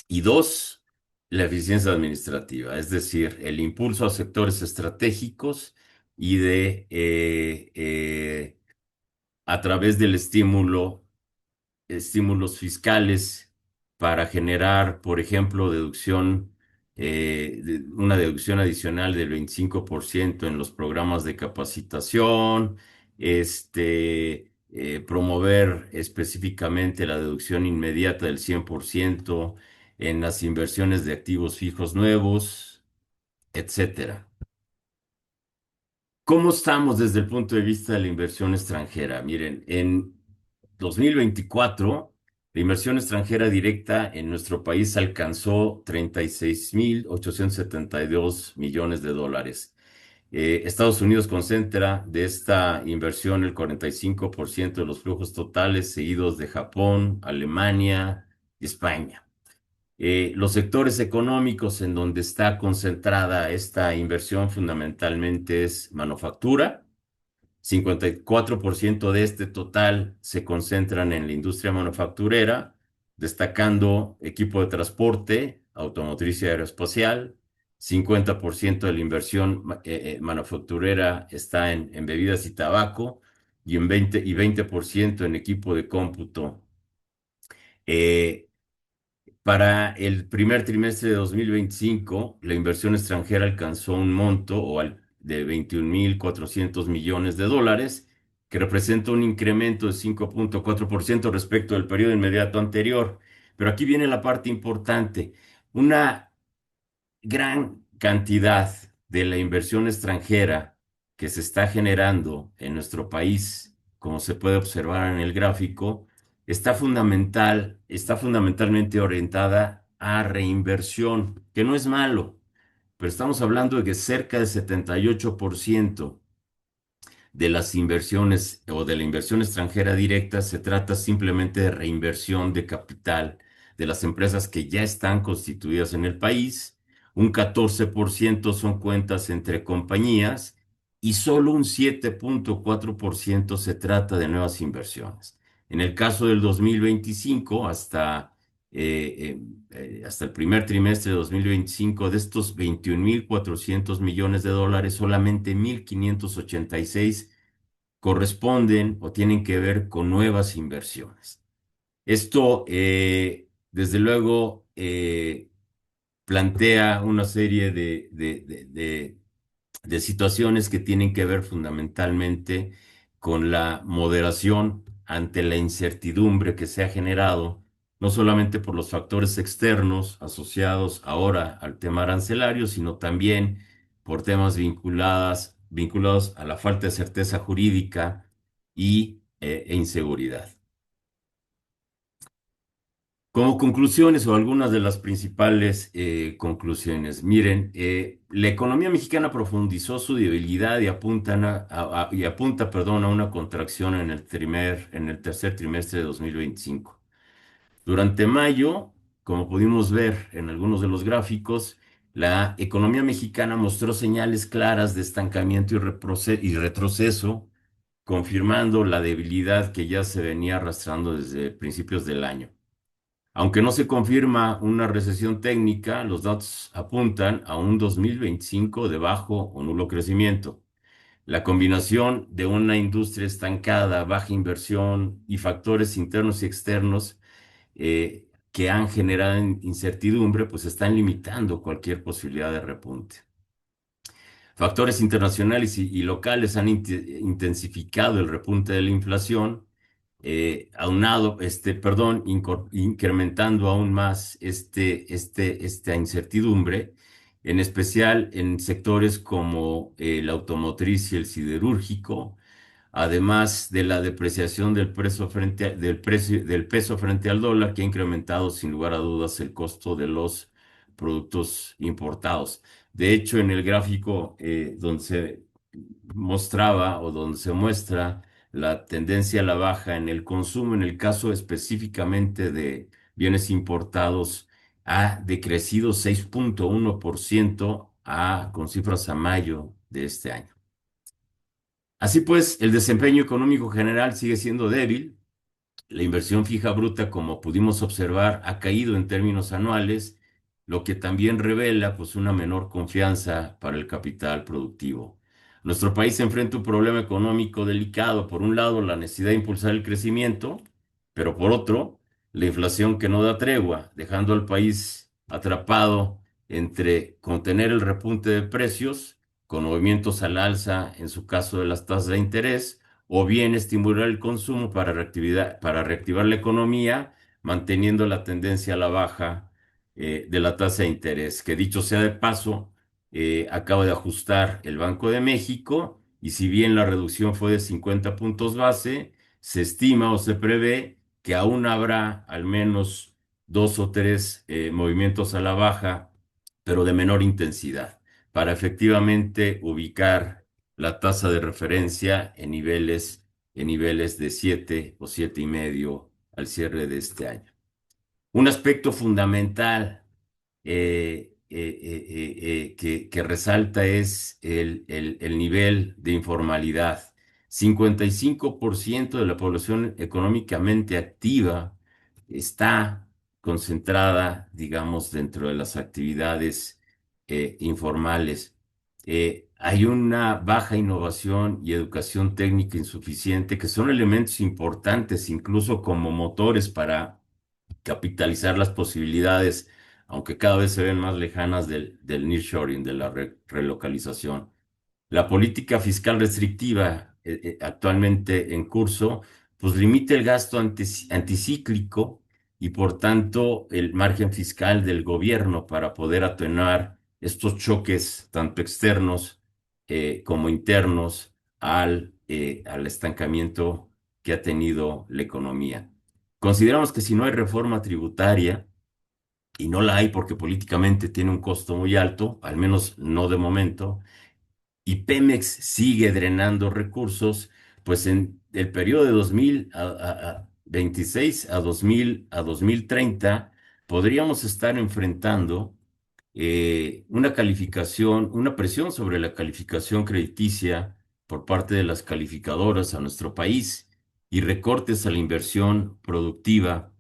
y dos, la eficiencia administrativa, es decir, el impulso a sectores estratégicos y a través del estímulos fiscales para generar, por ejemplo, una deducción adicional del 25% en los programas de capacitación, promover específicamente la deducción inmediata del 100% en las inversiones de activos fijos nuevos, etcétera. ¿Cómo estamos desde el punto de vista de la inversión extranjera? Miren, en 2024, la inversión extranjera directa en nuestro país alcanzó 36.872 millones de dólares. Estados Unidos concentra de esta inversión el 45% de los flujos totales, seguidos de Japón, Alemania y España. Los sectores económicos en donde está concentrada esta inversión fundamentalmente es manufactura. 54% de este total se concentran en la industria manufacturera, destacando equipo de transporte, automotriz y aeroespacial. 50% de la inversión manufacturera está en bebidas y tabaco, y 20% en equipo de cómputo. Eh, para el primer trimestre de 2025, la inversión extranjera alcanzó un monto de 21.400 millones de dólares, que representa un incremento de 5.4% respecto al periodo inmediato anterior. Pero aquí viene la parte importante. Una gran cantidad de la inversión extranjera que se está generando en nuestro país, como se puede observar en el gráfico, está fundamentalmente orientada a reinversión, que no es malo, pero estamos hablando de que cerca del 78% de las inversiones o de la inversión extranjera directa se trata simplemente de reinversión de capital de las empresas que ya están constituidas en el país. Un 14% son cuentas entre compañías, y solo un 7,4% se trata de nuevas inversiones. En el caso del 2025, hasta el primer trimestre de 2025, de estos 21.400 millones de dólares, solamente 1.586 corresponden o tienen que ver con nuevas inversiones. Esto, desde luego, plantea una serie de situaciones que tienen que ver fundamentalmente con la moderación ante la incertidumbre que se ha generado, no solamente por los factores externos asociados ahora al tema arancelario, sino también por temas vinculados a la falta de certeza jurídica e inseguridad. Como conclusiones o algunas de las principales conclusiones, miren, la economía mexicana profundizó su debilidad y apunta, perdón, a una contracción en el tercer trimestre de 2025. Durante mayo, como pudimos ver en algunos de los gráficos, la economía mexicana mostró señales claras de estancamiento y retroceso, confirmando la debilidad que ya se venía arrastrando desde principios del año. Aunque no se confirma una recesión técnica, los datos apuntan a un 2025 de bajo o nulo crecimiento. La combinación de una industria estancada, baja inversión y factores internos y externos que han generado incertidumbre, pues están limitando cualquier posibilidad de repunte. Factores internacionales y locales han intensificado el repunte de la inflación, incrementando aún más esta incertidumbre, en especial en sectores como el automotriz y el siderúrgico, además de la depreciación del peso frente al dólar, que ha incrementado sin lugar a dudas el costo de los productos importados. De hecho, en el gráfico donde se mostraba o donde se muestra la tendencia a la baja en el consumo, en el caso específicamente de bienes importados, ha decrecido 6,1% con cifras a mayo de este año. Así pues, el desempeño económico general sigue siendo débil. La inversión fija bruta, como pudimos observar, ha caído en términos anuales, lo que también revela pues una menor confianza para el capital productivo. Nuestro país enfrenta un problema económico delicado. Por un lado, la necesidad de impulsar el crecimiento, pero por otro, la inflación que no da tregua, dejando al país atrapado entre contener el repunte de precios, con movimientos al alza en su caso de las tasas de interés, o bien estimular el consumo para reactivar la economía, manteniendo la tendencia a la baja de la tasa de interés, que dicho sea de paso, acaba de ajustar el Banco de México, y si bien la reducción fue de 50 puntos base, se estima o se prevé que aún habrá al menos dos o tres movimientos a la baja, pero de menor intensidad, para efectivamente ubicar la tasa de referencia en niveles de 7 o 7,5 al cierre de este año. Un aspecto fundamental que resalta es el nivel de informalidad. 55% de la población económicamente activa está concentrada, digamos, dentro de las actividades informales. Hay una baja innovación y educación técnica insuficiente, que son elementos importantes incluso como motores para capitalizar las posibilidades, aunque cada vez se ven más lejanas del nearshoring, de la relocalización. La política fiscal restrictiva actualmente en curso, pues limita el gasto anticíclico y por tanto el margen fiscal del gobierno para poder atenuar estos choques tanto externos como internos al estancamiento que ha tenido la economía. Consideramos que si no hay reforma tributaria, y no la hay porque políticamente tiene un costo muy alto, al menos no de momento, y Pemex sigue drenando recursos, pues en el periodo de 2026 a 2030 podríamos estar enfrentando una calificación, una presión sobre la calificación crediticia por parte de las calificadoras a nuestro país y recortes a la inversión productiva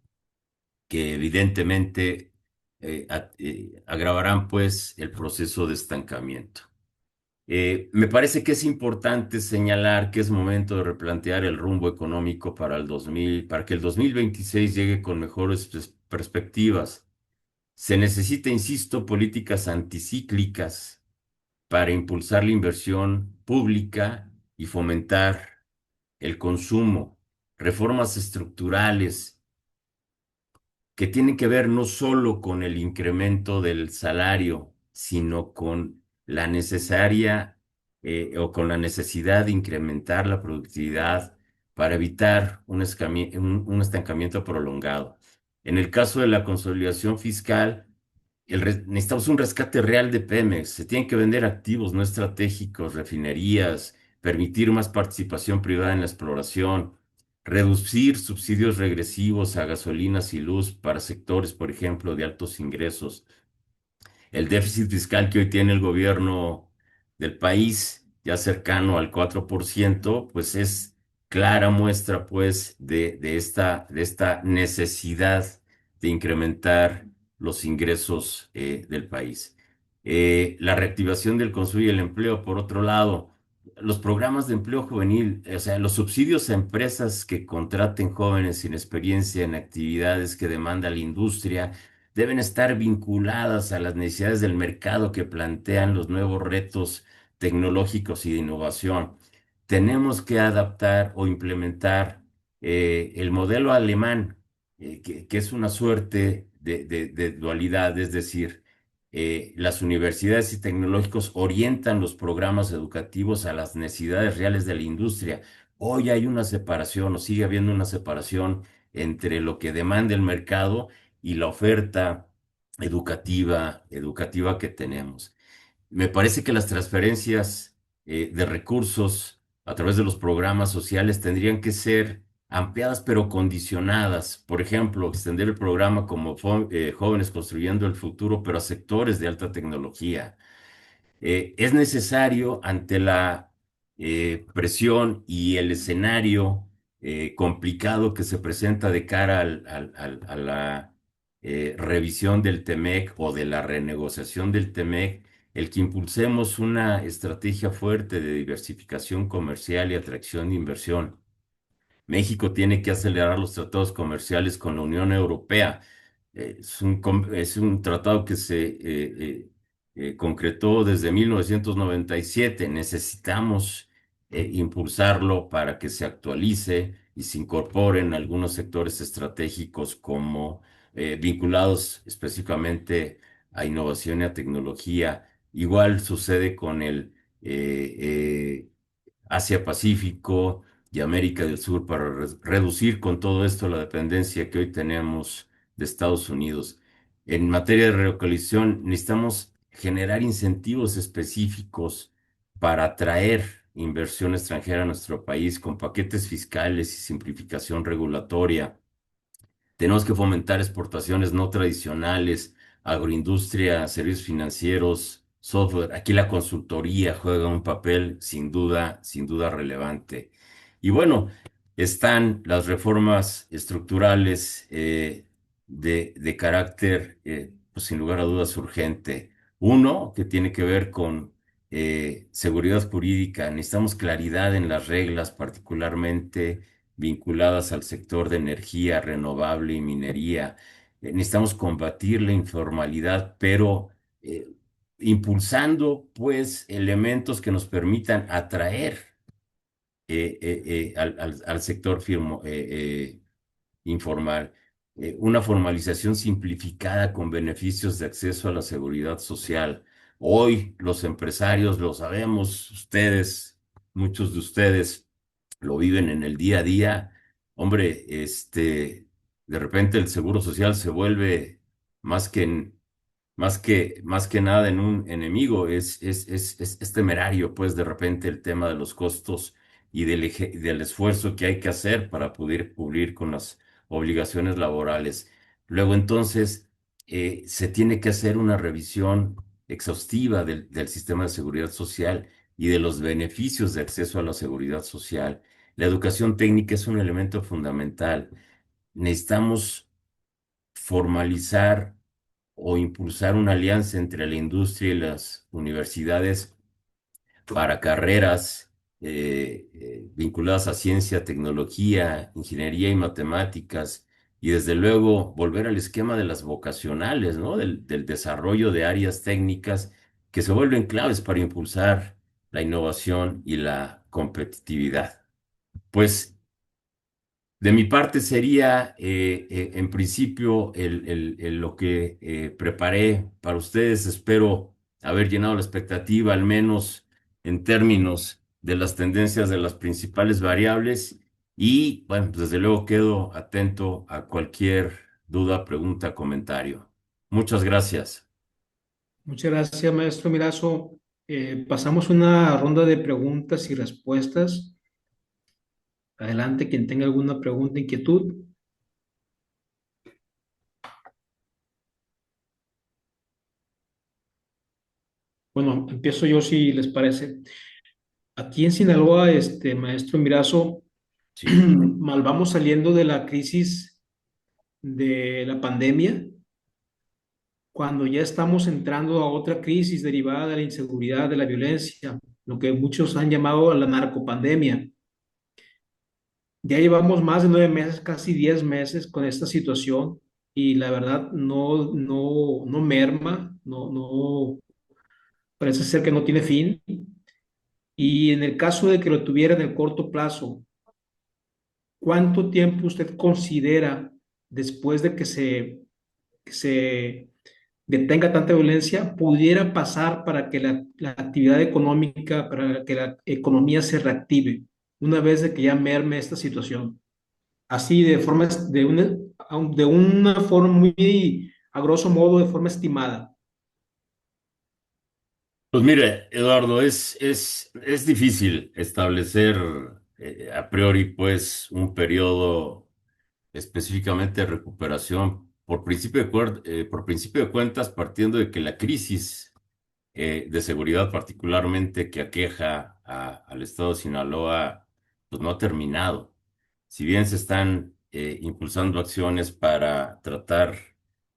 que evidentemente agravarán pues el proceso de estancamiento. Me parece que es importante señalar que es momento de replantear el rumbo económico para el 2000, para que el 2026 llegue con mejores perspectivas. Se necesita, insisto, políticas anticíclicas para impulsar la inversión pública y fomentar el consumo, reformas estructurales que tienen que ver no solo con el incremento del salario, sino con la necesaria o con la necesidad de incrementar la productividad para evitar un estancamiento prolongado. En el caso de la consolidación fiscal, necesitamos un rescate real de Pemex. Se tienen que vender activos no estratégicos, refinerías, permitir más participación privada en la exploración, reducir subsidios regresivos a gasolinas y luz para sectores, por ejemplo, de altos ingresos. El déficit fiscal que hoy tiene el gobierno del país, ya cercano al 4%, pues es clara muestra, pues, de esta necesidad de incrementar los ingresos del país. La reactivación del consumo y el empleo, por otro lado, los programas de empleo juvenil, o sea, los subsidios a empresas que contraten jóvenes sin experiencia en actividades que demanda la industria, deben estar vinculadas a las necesidades del mercado que plantean los nuevos retos tecnológicos y de innovación. Tenemos que adaptar o implementar el modelo alemán, que es una suerte de dualidad, es decir, las universidades y tecnológicos orientan los programas educativos a las necesidades reales de la industria. Hoy hay una separación o sigue habiendo una separación entre lo que demanda el mercado y la oferta educativa que tenemos. Me parece que las transferencias de recursos a través de los programas sociales tendrían que ser ampliadas pero condicionadas. Por ejemplo, extender el programa como Jóvenes Construyendo el Futuro, pero a sectores de alta tecnología. Es necesario ante la presión y el escenario complicado que se presenta de cara a la revisión del TEMEC o de la renegociación del TEMEC, el que impulsemos una estrategia fuerte de diversificación comercial y atracción de inversión. México tiene que acelerar los tratados comerciales con la Unión Europea. Es un tratado que se concretó desde 1997. Necesitamos impulsarlo para que se actualice y se incorporen algunos sectores estratégicos como vinculados específicamente a innovación y a tecnología. Igual sucede con el Asia-Pacífico y América del Sur para reducir con todo esto la dependencia que hoy tenemos de Estados Unidos. En materia de relocalización, necesitamos generar incentivos específicos para atraer inversión extranjera a nuestro país con paquetes fiscales y simplificación regulatoria. Tenemos que fomentar exportaciones no tradicionales, agroindustria, servicios financieros, software. Aquí la consultoría juega un papel sin duda relevante. Y bueno, están las reformas estructurales de carácter, pues sin lugar a dudas, urgente. Uno, que tiene que ver con seguridad jurídica. Necesitamos claridad en las reglas, particularmente vinculadas al sector de energía renovable y minería. Necesitamos combatir la informalidad, pero eh, impulsando pues elementos que nos permitan atraer al sector informal. Una formalización simplificada con beneficios de acceso a la seguridad social. Hoy los empresarios, lo sabemos, ustedes, muchos de ustedes lo viven en el día a día. Hombre, de repente el seguro social se vuelve más que, más que nada en un enemigo. Es temerario, pues, de repente el tema de los costos y del esfuerzo que hay que hacer para poder cubrir con las obligaciones laborales. Luego, entonces, se tiene que hacer una revisión exhaustiva del sistema de seguridad social y de los beneficios de acceso a la seguridad social. La educación técnica es un elemento fundamental. Necesitamos formalizar o impulsar una alianza entre la industria y las universidades para carreras vinculadas a ciencia, tecnología, ingeniería y matemáticas, y desde luego volver al esquema de las vocacionales, ¿no? Del desarrollo de áreas técnicas que se vuelven claves para impulsar la innovación y la competitividad. Pues de mi parte sería, en principio, lo que preparé para ustedes. Espero haber llenado la expectativa, al menos en términos de las tendencias de las principales variables. Y, bueno, pues, desde luego quedo atento a cualquier duda, pregunta, comentario. Muchas gracias. Muchas gracias, maestro Mirazo. Pasamos una ronda de preguntas y respuestas. Adelante, quien tenga alguna pregunta, inquietud. Bueno, empiezo yo si les parece. Aquí en Sinaloa, maestro Mirazo, Sí. mal vamos saliendo de la crisis de la pandemia, cuando ya estamos entrando a otra crisis derivada de la inseguridad, de la violencia, lo que muchos han llamado la narcopandemia. Ya llevamos más de 9 meses, casi 10 meses con esta situación y la verdad no merma, no, parece ser que no tiene fin. Y en el caso de que lo tuviera en el corto plazo, ¿cuánto tiempo usted considera después de que se detenga tanta violencia, pudiera pasar para que la actividad económica, para que la economía se reactive una vez de que ya merme esta situación? Así de una forma muy, a grosso modo, de forma estimada. Pues mire, Eduardo, es difícil establecer a priori, pues, un periodo específicamente de recuperación por principio de cuentas, partiendo de que la crisis de seguridad particularmente que aqueja al estado de Sinaloa, pues no ha terminado. Si bien se están impulsando acciones para tratar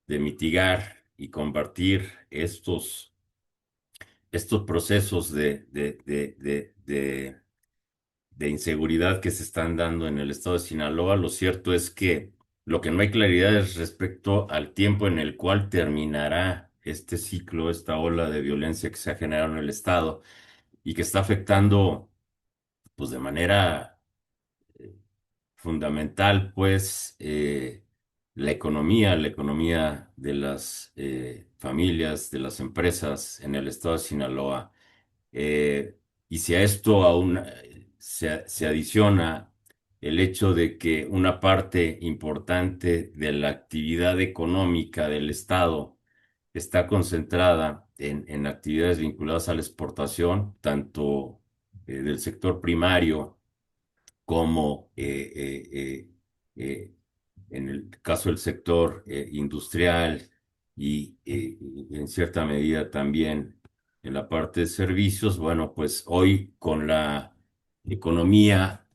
de mitigar y combatir estos procesos de inseguridad que se están dando en el estado de Sinaloa, lo cierto es que lo que no hay claridad es respecto al tiempo en el cual terminará este ciclo, esta ola de violencia que se ha generado en el estado y que está afectando, pues, de manera fundamental, pues, la economía de las familias, de las empresas en el estado de Sinaloa. Eh, y si a esto aún se adiciona el hecho de que una parte importante de la actividad económica del Estado está concentrada en actividades vinculadas a la exportación, tanto del sector primario como en el caso del sector industrial y en cierta medida también en la parte de servicios. Bueno, pues hoy con la economía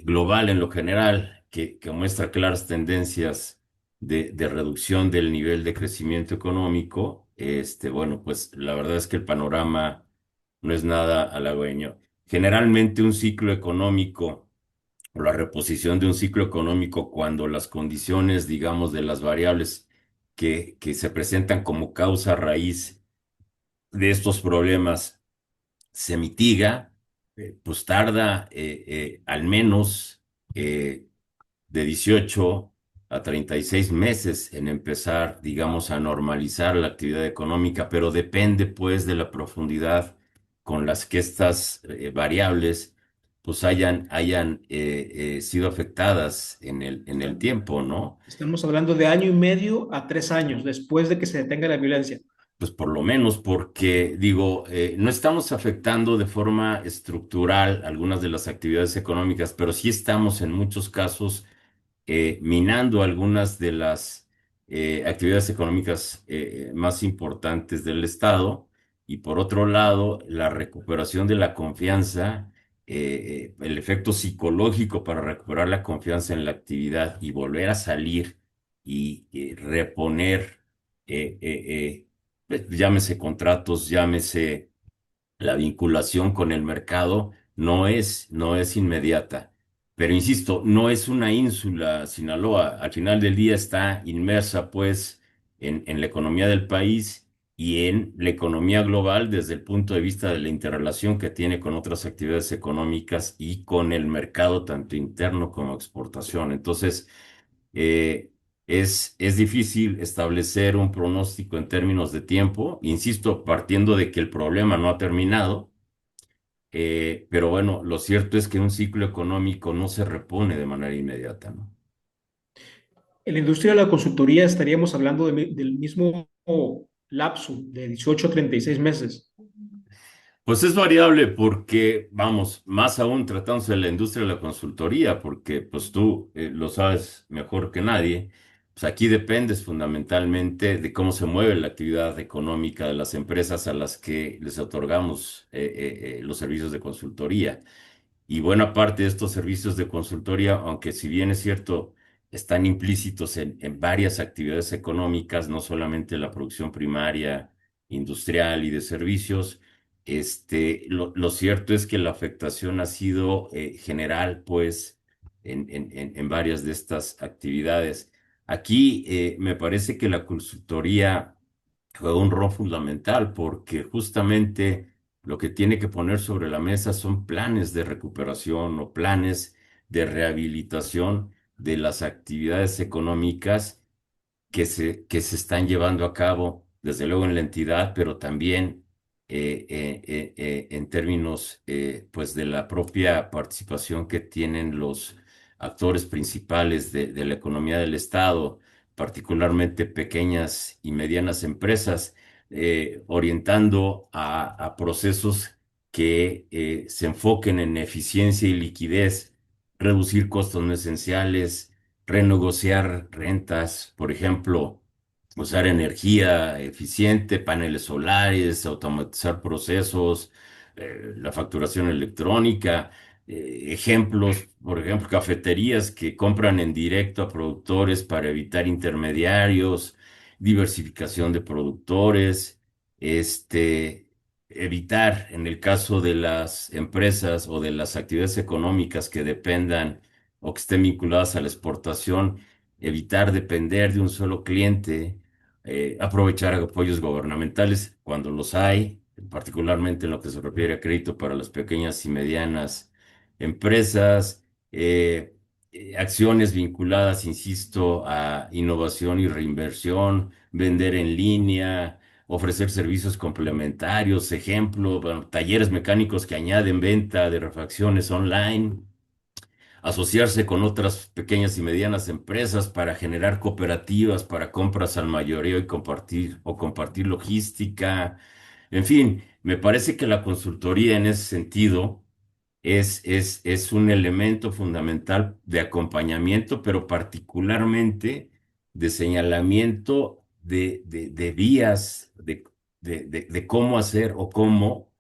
global en lo general, que muestra claras tendencias de reducción del nivel de crecimiento económico, bueno, pues la verdad es que el panorama no es nada halagüeño. Generalmente un ciclo económico o la reposición de un ciclo económico, cuando las condiciones, digamos, de las variables que se presentan como causa raíz de estos problemas se mitiga, pues tarda al menos eh, de 18 a 36 meses en empezar, digamos, a normalizar la actividad económica, pero depende pues de la profundidad con las que estas variables pues hayan sido afectadas en el tiempo, ¿no? Estamos hablando de año y medio a 3 años después de que se detenga la violencia. Pues por lo menos porque, digo, no estamos afectando de forma estructural algunas de las actividades económicas, pero sí estamos en muchos casos minando algunas de las actividades económicas más importantes del Estado, y por otro lado, la recuperación de la confianza, el efecto psicológico para recuperar la confianza en la actividad y volver a salir y reponer, llámese contratos, llámese la vinculación con el mercado, no es inmediata. Pero insisto, no es una ínsula Sinaloa. Al final del día está inmersa, pues, en la economía del país y en la economía global desde el punto de vista de la interrelación que tiene con otras actividades económicas y con el mercado tanto interno como exportación. Entonces, eh, es difícil establecer un pronóstico en términos de tiempo, insisto, partiendo de que el problema no ha terminado, pero bueno, lo cierto es que un ciclo económico no se repone de manera inmediata, ¿no? En la industria de la consultoría estaríamos hablando del mismo lapso de 18 a 36 meses. Pues es variable porque, vamos, más aún tratándose de la industria de la consultoría, porque pues tú lo sabes mejor que nadie, pues aquí dependes fundamentalmente de cómo se mueve la actividad económica de las empresas a las que les otorgamos los servicios de consultoría. Y buena parte de estos servicios de consultoría, aunque si bien es cierto, están implícitos en varias actividades económicas, no solamente la producción primaria, industrial y de servicios, lo cierto es que la afectación ha sido general, pues, en varias de estas actividades. Aquí me parece que la consultoría juega un rol fundamental porque justamente lo que tiene que poner sobre la mesa son planes de recuperación o planes de rehabilitación de las actividades económicas que se están llevando a cabo, desde luego en la entidad, pero también en términos pues de la propia participación que tienen los actores principales de la economía del Estado, particularmente pequeñas y medianas empresas, orientando a procesos que se enfoquen en eficiencia y liquidez, reducir costos no esenciales, renegociar rentas, por ejemplo, usar energía eficiente, paneles solares, automatizar procesos, la facturación electrónica, ejemplos, por ejemplo, cafeterías que compran en directo a productores para evitar intermediarios, diversificación de productores, evitar en el caso de las empresas o de las actividades económicas que dependan o que estén vinculadas a la exportación, evitar depender de un solo cliente, aprovechar apoyos gubernamentales cuando los hay, particularmente en lo que se refiere a crédito para las pequeñas y medianas empresas, acciones vinculadas, insisto, a innovación y reinversión, vender en línea, ofrecer servicios complementarios, ejemplo, bueno, talleres mecánicos que añaden venta de refacciones online, asociarse con otras pequeñas y medianas empresas para generar cooperativas para compras al mayoreo y compartir logística. En fin, me parece que la consultoría en ese sentido es un elemento fundamental de acompañamiento, pero particularmente de señalamiento de vías de cómo hacer o cómo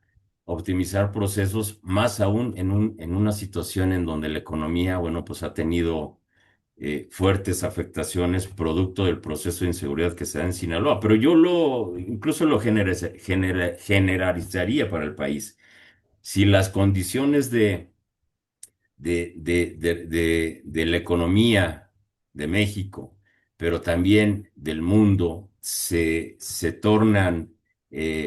optimizar procesos, más aún en una situación en donde la economía, bueno, pues ha tenido fuertes afectaciones producto del proceso de inseguridad que se da en Sinaloa. Pero yo incluso lo generalizaría para el país. Si las condiciones de la economía de México, pero también del mundo, se tornan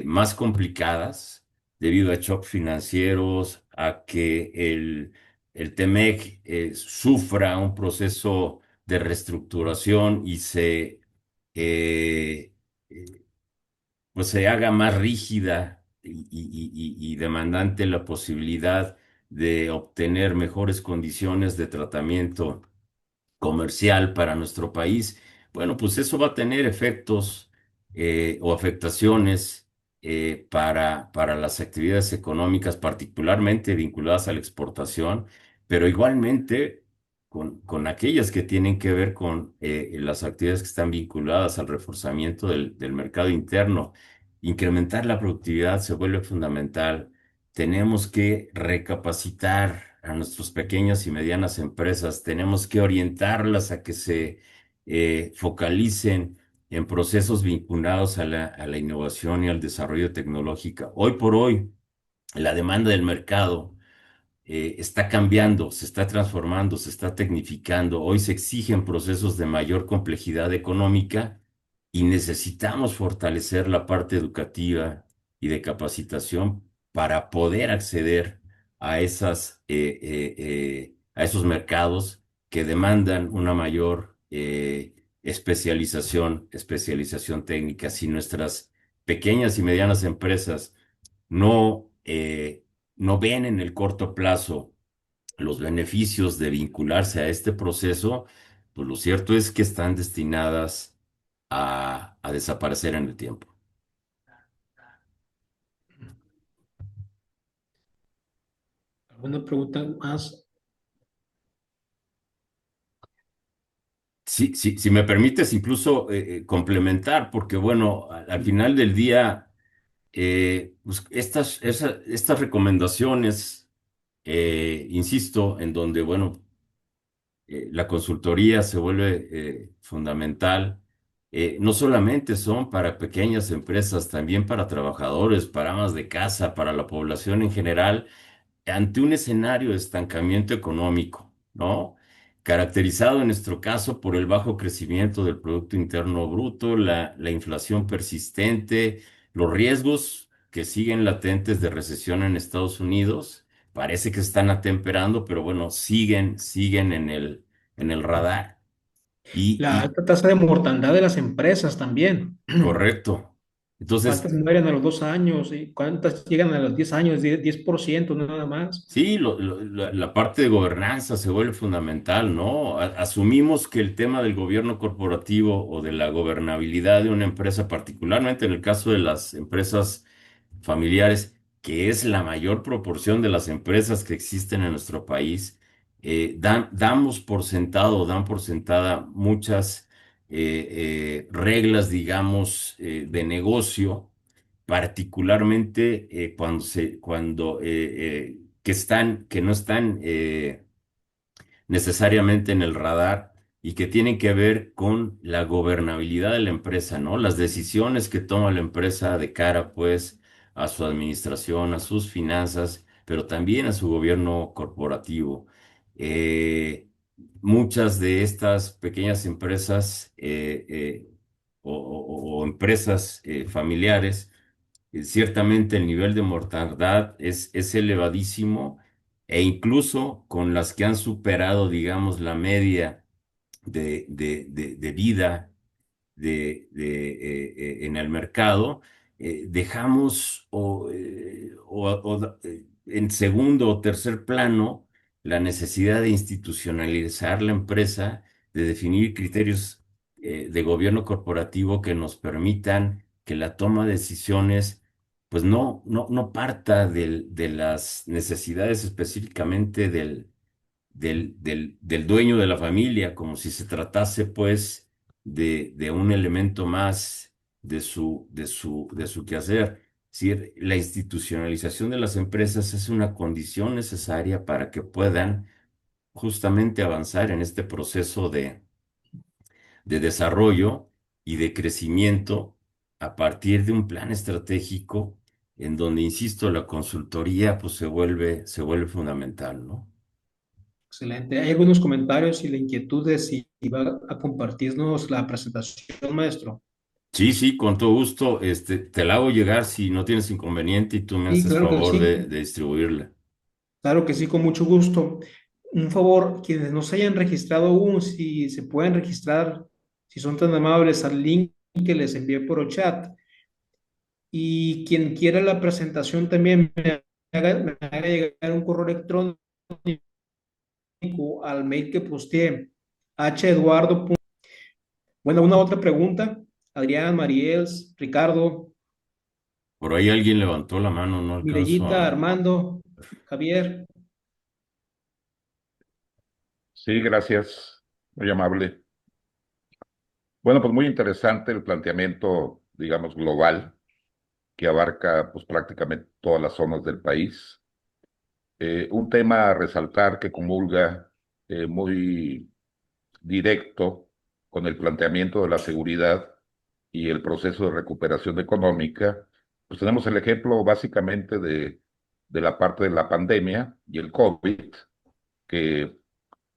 más complicadas debido a shocks financieros, a que el TEMEC sufra un proceso de reestructuración y eh, eh, pues se haga más rígida y demandante la posibilidad de obtener mejores condiciones de tratamiento comercial para nuestro país, bueno, pues eso va a tener efectos o afectaciones para las actividades económicas, particularmente vinculadas a la exportación, pero igualmente con aquellas que tienen que ver con las actividades que están vinculadas al reforzamiento del mercado interno. Incrementar la productividad se vuelve fundamental. Tenemos que recapacitar a nuestras pequeñas y medianas empresas, tenemos que orientarlas a que se focalicen en procesos vinculados a la innovación y al desarrollo tecnológico. Hoy por hoy, la demanda del mercado está cambiando, se está transformando, se está tecnificando. Hoy se exigen procesos de mayor complejidad económica y necesitamos fortalecer la parte educativa y de capacitación para poder acceder a a esos mercados que demandan una mayor especialización técnica. Si nuestras pequeñas y medianas empresas no, no ven en el corto plazo los beneficios de vincularse a este proceso, pues lo cierto es que están destinadas a desaparecer en el tiempo. ¿Alguna pregunta más? Si me permites incluso complementar, porque bueno, al final del día, pues estas recomendaciones, insisto, en donde, bueno, la consultoría se vuelve fundamental. No solamente son para pequeñas empresas, también para trabajadores, para amas de casa, para la población en general, ante un escenario de estancamiento económico, ¿no? Caracterizado en nuestro caso por el bajo crecimiento del Producto Interno Bruto, la inflación persistente, los riesgos que siguen latentes de recesión en Estados Unidos. Parece que están atemperando, pero bueno, siguen en el radar. La Y alta tasa de mortandad de las empresas también. correcto. Entonces, ¿Cuántas mueren a los 2 años? ¿Y cuántas llegan a los 10 años? 10% nada más. sí, la parte de gobernanza se vuelve fundamental, ¿no? Asumimos que el tema del gobierno corporativo o de la gobernabilidad de una empresa, particularmente en el caso de las empresas familiares, que es la mayor proporción de las empresas que existen en nuestro país, damos por sentado, dan por sentada muchas reglas, digamos, de negocio particularmente que no están necesariamente en el radar y que tienen que ver con la gobernabilidad de la empresa, ¿no? Las decisiones que toma la empresa de cara, pues, a su administración, a sus finanzas, pero también a su gobierno corporativo. Eh, Muchas de estas pequeñas empresas o empresas familiares, ciertamente el nivel de mortandad es elevadísimo e incluso con las que han superado, digamos, la media de vida en el mercado, dejamos en segundo o tercer plano la necesidad de institucionalizar la empresa, de definir criterios de gobierno corporativo que nos permitan que la toma de decisiones pues no parta de las necesidades específicamente del dueño de la familia, como si se tratase, pues, de un elemento más de su quehacer. Es decir, la institucionalización de las empresas es una condición necesaria para que puedan justamente avanzar en este proceso de desarrollo y de crecimiento a partir de un plan estratégico en donde, insisto, la consultoría pues se vuelve fundamental, ¿no? Excelente. Hay algunos comentarios y la inquietud de si va a compartirnos la presentación, maestro. Sí, sí, con todo gusto. Te la hago llegar si no tienes inconveniente y tú me Sí, haces claro que favor sí. de distribuirla. Claro que sí, con mucho gusto. Un favor, quienes no se hayan registrado aún, si se pueden registrar, si son tan amables, al link que les envié por el chat. Y quien quiera la presentación también me haga llegar un correo electrónico al mail que posteé, heduardo. Bueno, una otra pregunta. Adrián, Mariel, Ricardo, Por ahí alguien levantó la mano, no alcanzo Mirellita, a... Armando, Javier. Sí, gracias. Muy amable. Bueno, pues muy interesante el planteamiento, digamos, global, que abarca pues prácticamente todas las zonas del país. Un tema a resaltar que comulga muy directo con el planteamiento de la seguridad y el proceso de recuperación económica. Pues tenemos el ejemplo básicamente de la parte de la pandemia y el COVID, que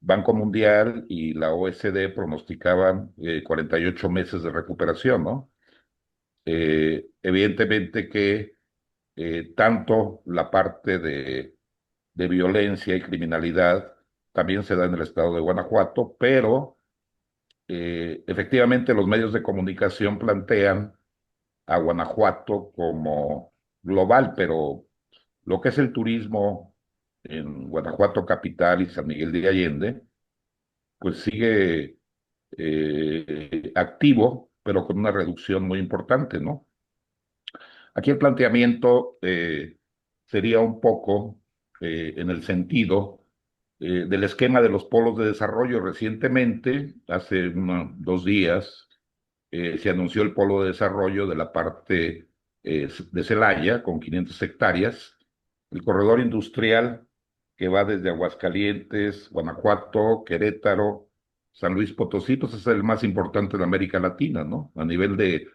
Banco Mundial y la OECD pronosticaban 48 meses de recuperación, ¿no? Evidentemente que tanto la parte de violencia y criminalidad también se da en el estado de Guanajuato, pero efectivamente los medios de comunicación plantean a Guanajuato como global, pero lo que es el turismo en Guanajuato capital y San Miguel de Allende, pues sigue activo, pero con una reducción muy importante, ¿no? Aquí el planteamiento sería un poco en el sentido del esquema de los polos de desarrollo. Recientemente, hace 2 días, se anunció el polo de desarrollo de la parte de Celaya, con 500 hectáreas, el corredor industrial que va desde Aguascalientes, Guanajuato, Querétaro, San Luis Potosí, pues es el más importante de América Latina, ¿no? A nivel de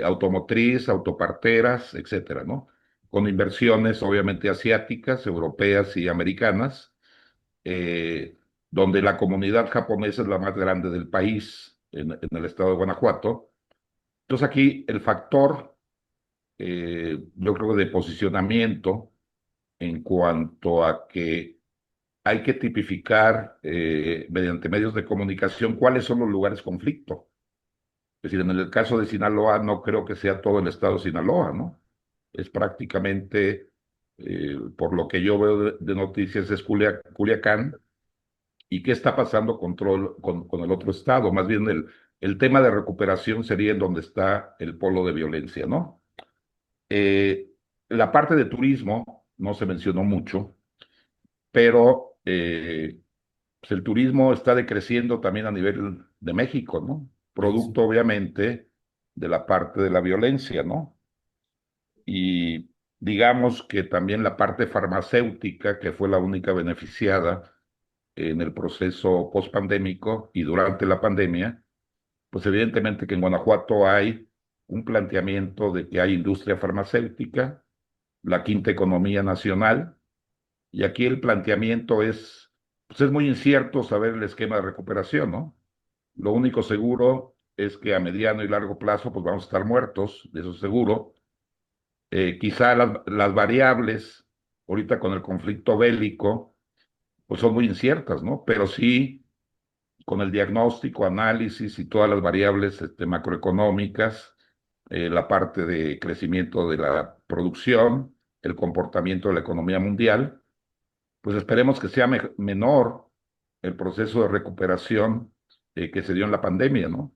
automotriz, autoparteras, etcétera, ¿no? Con inversiones obviamente asiáticas, europeas y americanas, eh, donde la comunidad japonesa es la más grande del país, en el estado de Guanajuato. Entonces aquí el factor, yo creo, de posicionamiento en cuanto a que hay que tipificar mediante medios de comunicación cuáles son los lugares conflicto. Es decir, en el caso de Sinaloa no creo que sea todo el estado de Sinaloa, ¿no? Es prácticamente, por lo que yo veo de noticias, es Culiacán. ¿Y qué está pasando con el otro estado? Más bien el tema de recuperación sería en donde está el polo de violencia, ¿no? Eh, la parte de turismo no se mencionó mucho, pero pues el turismo está decreciendo también a nivel de México, ¿no? Sí, sí. Producto, obviamente, de la parte de la violencia, ¿no? Y digamos que también la parte farmacéutica, que fue la única beneficiada en el proceso pospandémico y durante la pandemia, pues evidentemente que en Guanajuato hay un planteamiento de que hay industria farmacéutica, la quinta economía nacional, y aquí el planteamiento pues es muy incierto saber el esquema de recuperación, ¿no? Lo único seguro es que a mediano y largo plazo pues vamos a estar muertos, de eso seguro. Quizá las variables, ahorita con el conflicto bélico, pues son muy inciertas, ¿no? Pero sí, con el diagnóstico, análisis y todas las variables macroeconómicas, la parte de crecimiento de la producción, el comportamiento de la economía mundial, pues esperemos que sea menor el proceso de recuperación que se dio en la pandemia, ¿no?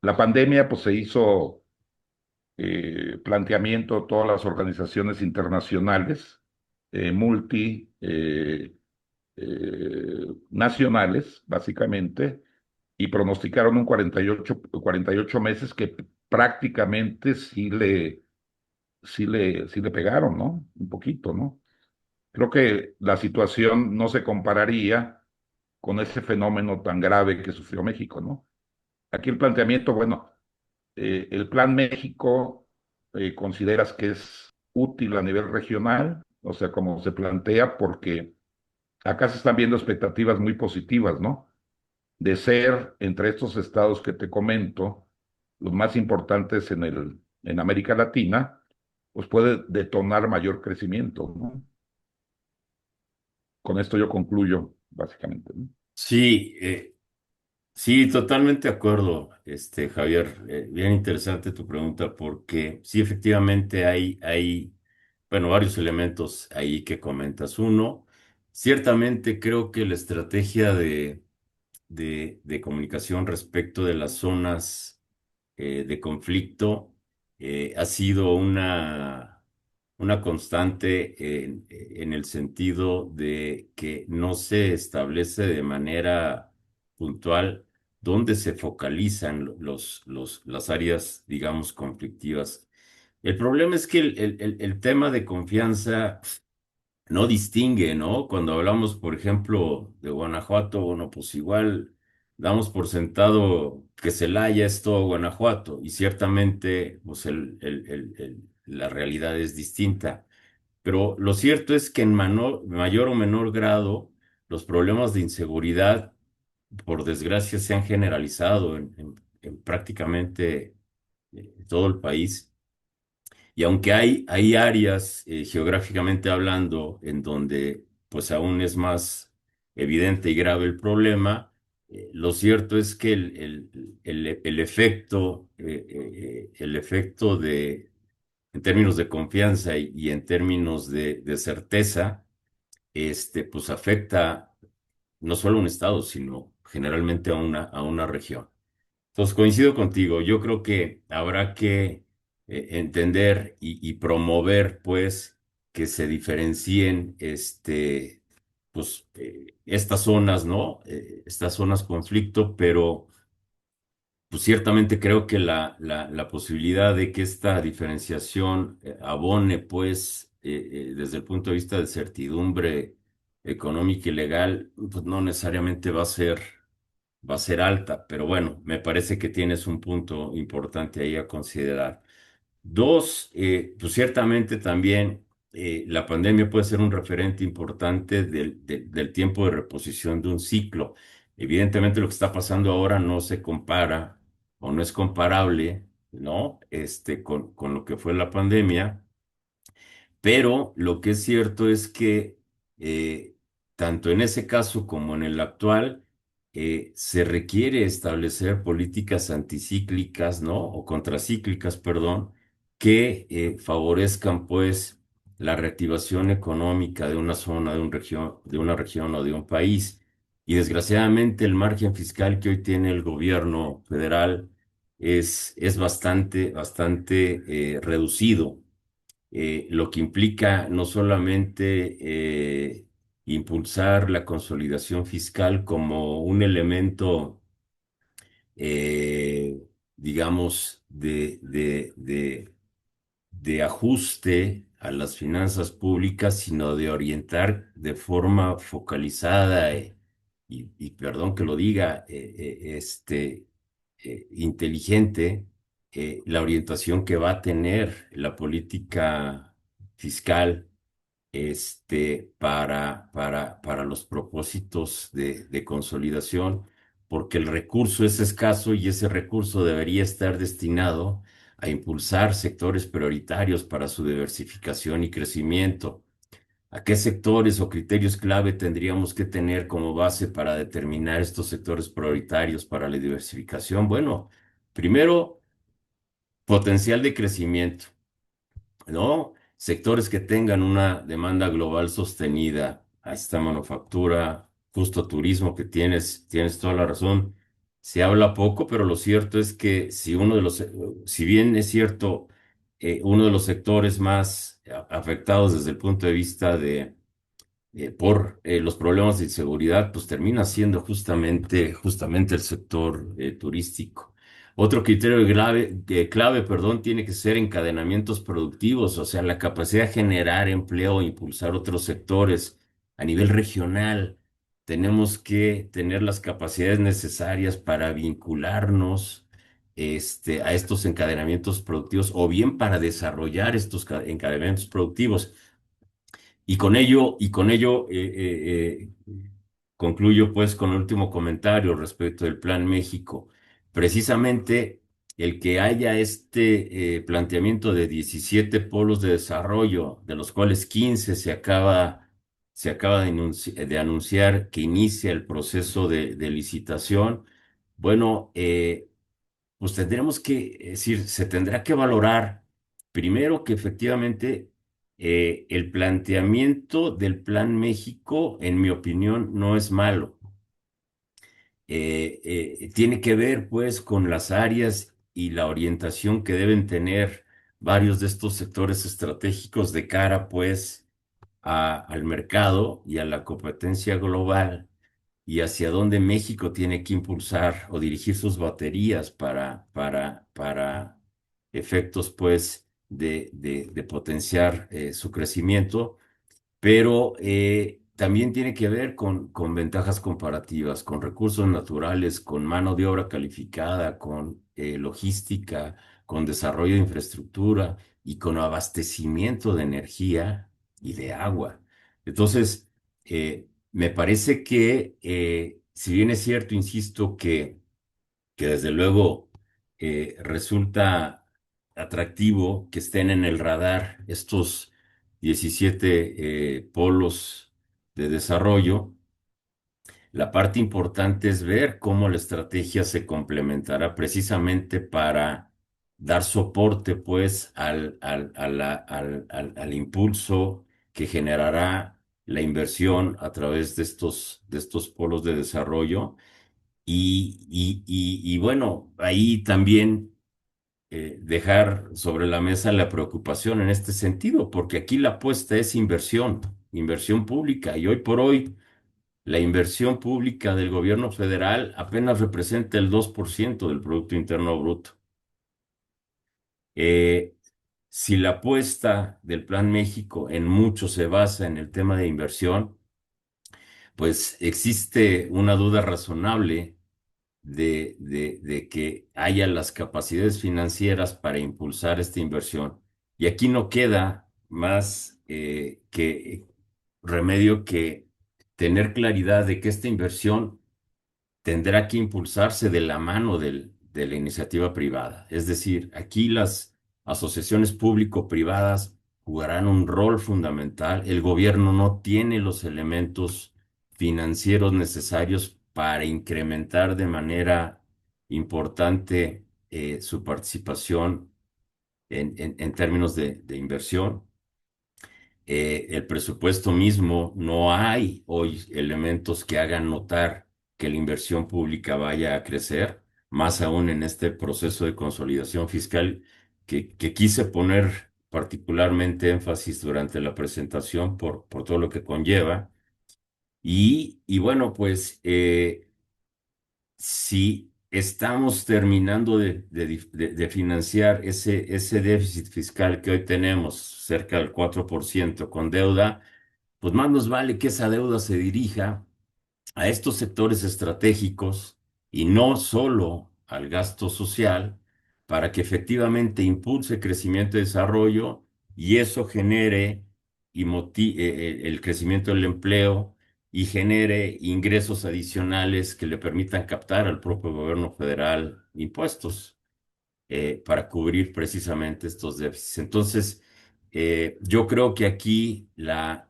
La pandemia, pues se hizo planteamiento de todas las organizaciones internacionales, nacionales, básicamente, y pronosticaron un 48 meses que prácticamente sí le pegaron, ¿no? Un poquito, ¿no? Creo que la situación no se compararía con ese fenómeno tan grave que sufrió México, ¿no? Aquí el planteamiento, bueno, el Plan México, ¿consideras que es útil a nivel regional? O sea, como se plantea, porque acá se están viendo expectativas muy positivas, ¿no? De ser entre estos estados que te comento, los más importantes en América Latina, pues puede detonar mayor crecimiento, ¿no? Con esto yo concluyo, básicamente, ¿no? Sí, sí, totalmente de acuerdo, Javier. Bien interesante tu pregunta porque sí, efectivamente bueno, varios elementos ahí que comentas. Uno, ciertamente creo que la estrategia de comunicación respecto de las zonas de conflicto ha sido una una constante en el sentido de que no se establece de manera puntual dónde se focalizan las áreas, digamos, conflictivas. El problema es que el tema de confianza no distingue, ¿no? Cuando hablamos, por ejemplo, de Guanajuato, bueno, pues igual damos por sentado que Celaya es todo Guanajuato y ciertamente, pues la realidad es distinta. Pero lo cierto es que en mayor o menor grado, los problemas de inseguridad, por desgracia, se han generalizado en prácticamente todo el país. Y aunque hay áreas, geográficamente hablando, en donde pues aún es más evidente y grave el problema, lo cierto es que el efecto en términos de confianza y en términos de certeza, pues afecta no solo a un estado, sino generalmente a una región. Entonces coincido contigo, yo creo que habrá que entender y promover, pues, que se diferencien, pues, estas zonas, ¿no? Estas zonas conflicto, pero pues ciertamente creo que la posibilidad de que esta diferenciación abone, pues, desde el punto de vista de certidumbre económica y legal, pues no necesariamente va a ser alta, pero bueno, me parece que tienes un punto importante ahí a considerar. Dos, pues ciertamente también la pandemia puede ser un referente importante del tiempo de reposición de un ciclo. Evidentemente lo que está pasando ahora no se compara o no es comparable, ¿no? Con lo que fue la pandemia. Pero lo que es cierto es que tanto en ese caso como en el actual, se requiere establecer políticas anticíclicas, ¿no? O contracíclicas, perdón, que favorezcan, pues, la reactivación económica de una zona, de una región o de un país. Y desgraciadamente el margen fiscal que hoy tiene el gobierno federal es bastante reducido, lo que implica no solamente impulsar la consolidación fiscal como un elemento, eh, digamos, de ajuste a las finanzas públicas, sino de orientar de forma focalizada, y perdón que lo diga, inteligente, la orientación que va a tener la política fiscal, para los propósitos de consolidación, porque el recurso es escaso y ese recurso debería estar destinado a impulsar sectores prioritarios para su diversificación y crecimiento. ¿A qué sectores o criterios clave tendríamos que tener como base para determinar estos sectores prioritarios para la diversificación? Bueno, primero, potencial de crecimiento, ¿no? Sectores que tengan una demanda global sostenida, a esta manufactura, justo turismo, que tienes toda la razón. Se habla poco, pero lo cierto es que si bien es cierto, uno de los sectores más afectados desde el punto de vista por los problemas de inseguridad, pues termina siendo justamente el sector turístico. Otro criterio clave, perdón, tiene que ser encadenamientos productivos, o sea, la capacidad de generar empleo e impulsar otros sectores a nivel regional. Tenemos que tener las capacidades necesarias para vincularnos, a estos encadenamientos productivos o bien para desarrollar estos encadenamientos productivos. Concluyo pues con el último comentario respecto del Plan México. Precisamente el que haya este planteamiento de 17 polos de desarrollo, de los cuales 15 se acaba de anunciar que inicia el proceso de licitación. Bueno, pues tendremos que decir, se tendrá que valorar primero que efectivamente el planteamiento del Plan México, en mi opinión, no es malo. Tiene que ver pues con las áreas y la orientación que deben tener varios de estos sectores estratégicos de cara, pues, al mercado y a la competencia global y hacia dónde México tiene que impulsar o dirigir sus baterías para efectos, pues, de potenciar su crecimiento, pero también tiene que ver con ventajas comparativas, con recursos naturales, con mano de obra calificada, con logística, con desarrollo de infraestructura y con abastecimiento de energía y de agua. Entonces, me parece que, si bien es cierto, insisto, que desde luego resulta atractivo que estén en el radar estos 17 polos de desarrollo. La parte importante es ver cómo la estrategia se complementará precisamente para dar soporte, pues, al impulso que generará la inversión a través de estos polos de desarrollo. Y bueno, ahí también dejar sobre la mesa la preocupación en este sentido, porque aquí la apuesta es inversión, inversión pública, y hoy por hoy la inversión pública del gobierno federal apenas representa el 2% del Producto Interno Bruto. Eh, si la apuesta del Plan México en mucho se basa en el tema de inversión, pues existe una duda razonable de que haya las capacidades financieras para impulsar esta inversión. Y aquí no queda más que remedio que tener claridad de que esta inversión tendrá que impulsarse de la mano de la iniciativa privada. Es decir, aquí las asociaciones público-privadas jugarán un rol fundamental. El gobierno no tiene los elementos financieros necesarios para incrementar de manera importante su participación en términos de inversión. El presupuesto mismo, no hay hoy elementos que hagan notar que la inversión pública vaya a crecer, más aún en este proceso de consolidación fiscal que quise poner particularmente énfasis durante la presentación por todo lo que conlleva. Y bueno, pues si estamos terminando de financiar ese déficit fiscal que hoy tenemos, cerca del 4% con deuda, pues más nos vale que esa deuda se dirija a estos sectores estratégicos y no solo al gasto social, para que efectivamente impulse crecimiento y desarrollo y eso genere el crecimiento del empleo y genere ingresos adicionales que le permitan captar al propio gobierno federal impuestos para cubrir precisamente estos déficits. Entonces, yo creo que aquí la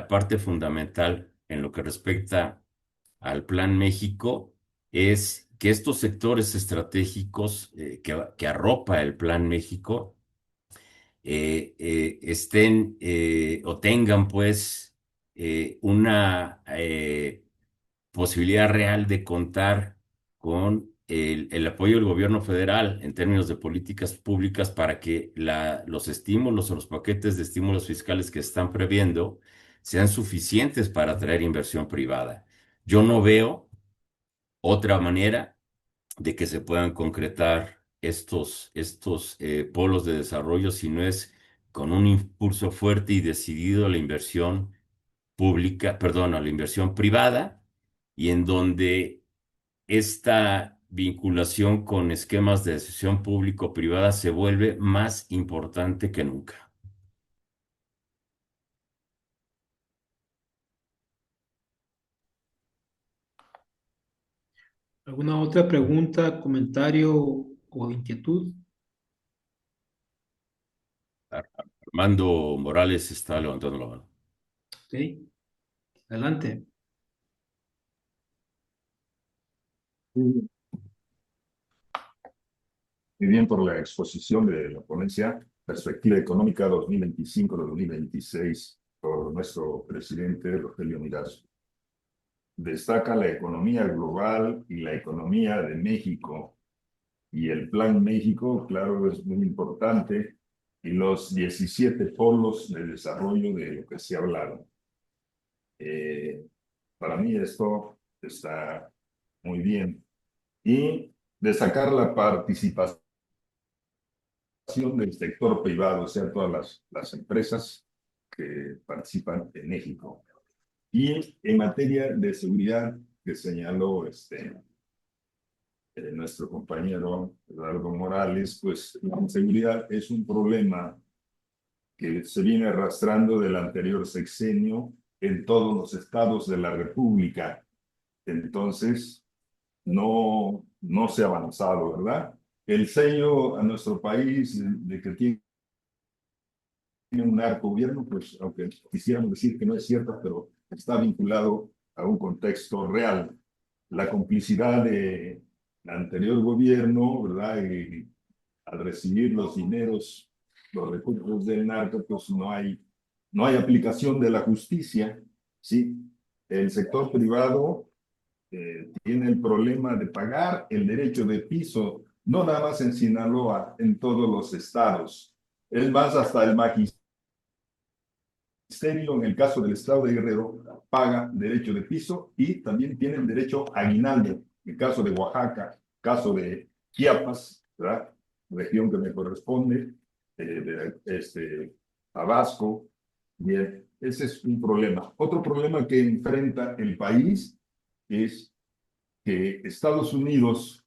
parte fundamental en lo que respecta al Plan México es que estos sectores estratégicos que arropa el Plan México estén o tengan pues una posibilidad real de contar con el apoyo del gobierno federal en términos de políticas públicas para que los estímulos o los paquetes de estímulos fiscales que están previendo sean suficientes para atraer inversión privada. Yo no veo otra manera de que se puedan concretar estos polos de desarrollo si no es con un impulso fuerte y decidido a la inversión pública, perdón, a la inversión privada, y en donde esta vinculación con esquemas de decisión público-privada se vuelve más importante que nunca. ¿Alguna otra pregunta, comentario o inquietud? Armando Morales está levantando la mano. Ok, adelante. Muy bien por la exposición de la ponencia Perspectiva Económica 2025-2026 por nuestro presidente Rogelio Miraz. Destaca la economía global y la economía de México. Y el Plan México, claro, es muy importante y los 17 polos de desarrollo de lo que se ha hablado. Para mí esto está muy bien. Y destacar la participación del sector privado, o sea, todas las empresas que participan en México. Y en materia de seguridad, que señaló nuestro compañero Eduardo Morales, pues la inseguridad es un problema que se viene arrastrando del anterior sexenio en todos los estados de la República. Entonces, no se ha avanzado, ¿verdad? El sello a nuestro país de que tiene un narcogobierno, pues aunque quisiéramos decir que no es cierto, pero está vinculado a un contexto real. La complicidad del anterior gobierno, ¿verdad? Y al recibir los dineros, los recursos del narco, pues no hay aplicación de la justicia, ¿sí? El sector privado tiene el problema de pagar el derecho de piso, no nada más en Sinaloa, en todos los estados. Es más, hasta el magisterio, en el caso del estado de Guerrero, paga derecho de piso y también tienen derecho a aguinaldo. En el caso de Oaxaca, caso de Chiapas, ¿verdad? Región que me corresponde, Tabasco. Bien, ese es un problema. Otro problema que enfrenta el país es que Estados Unidos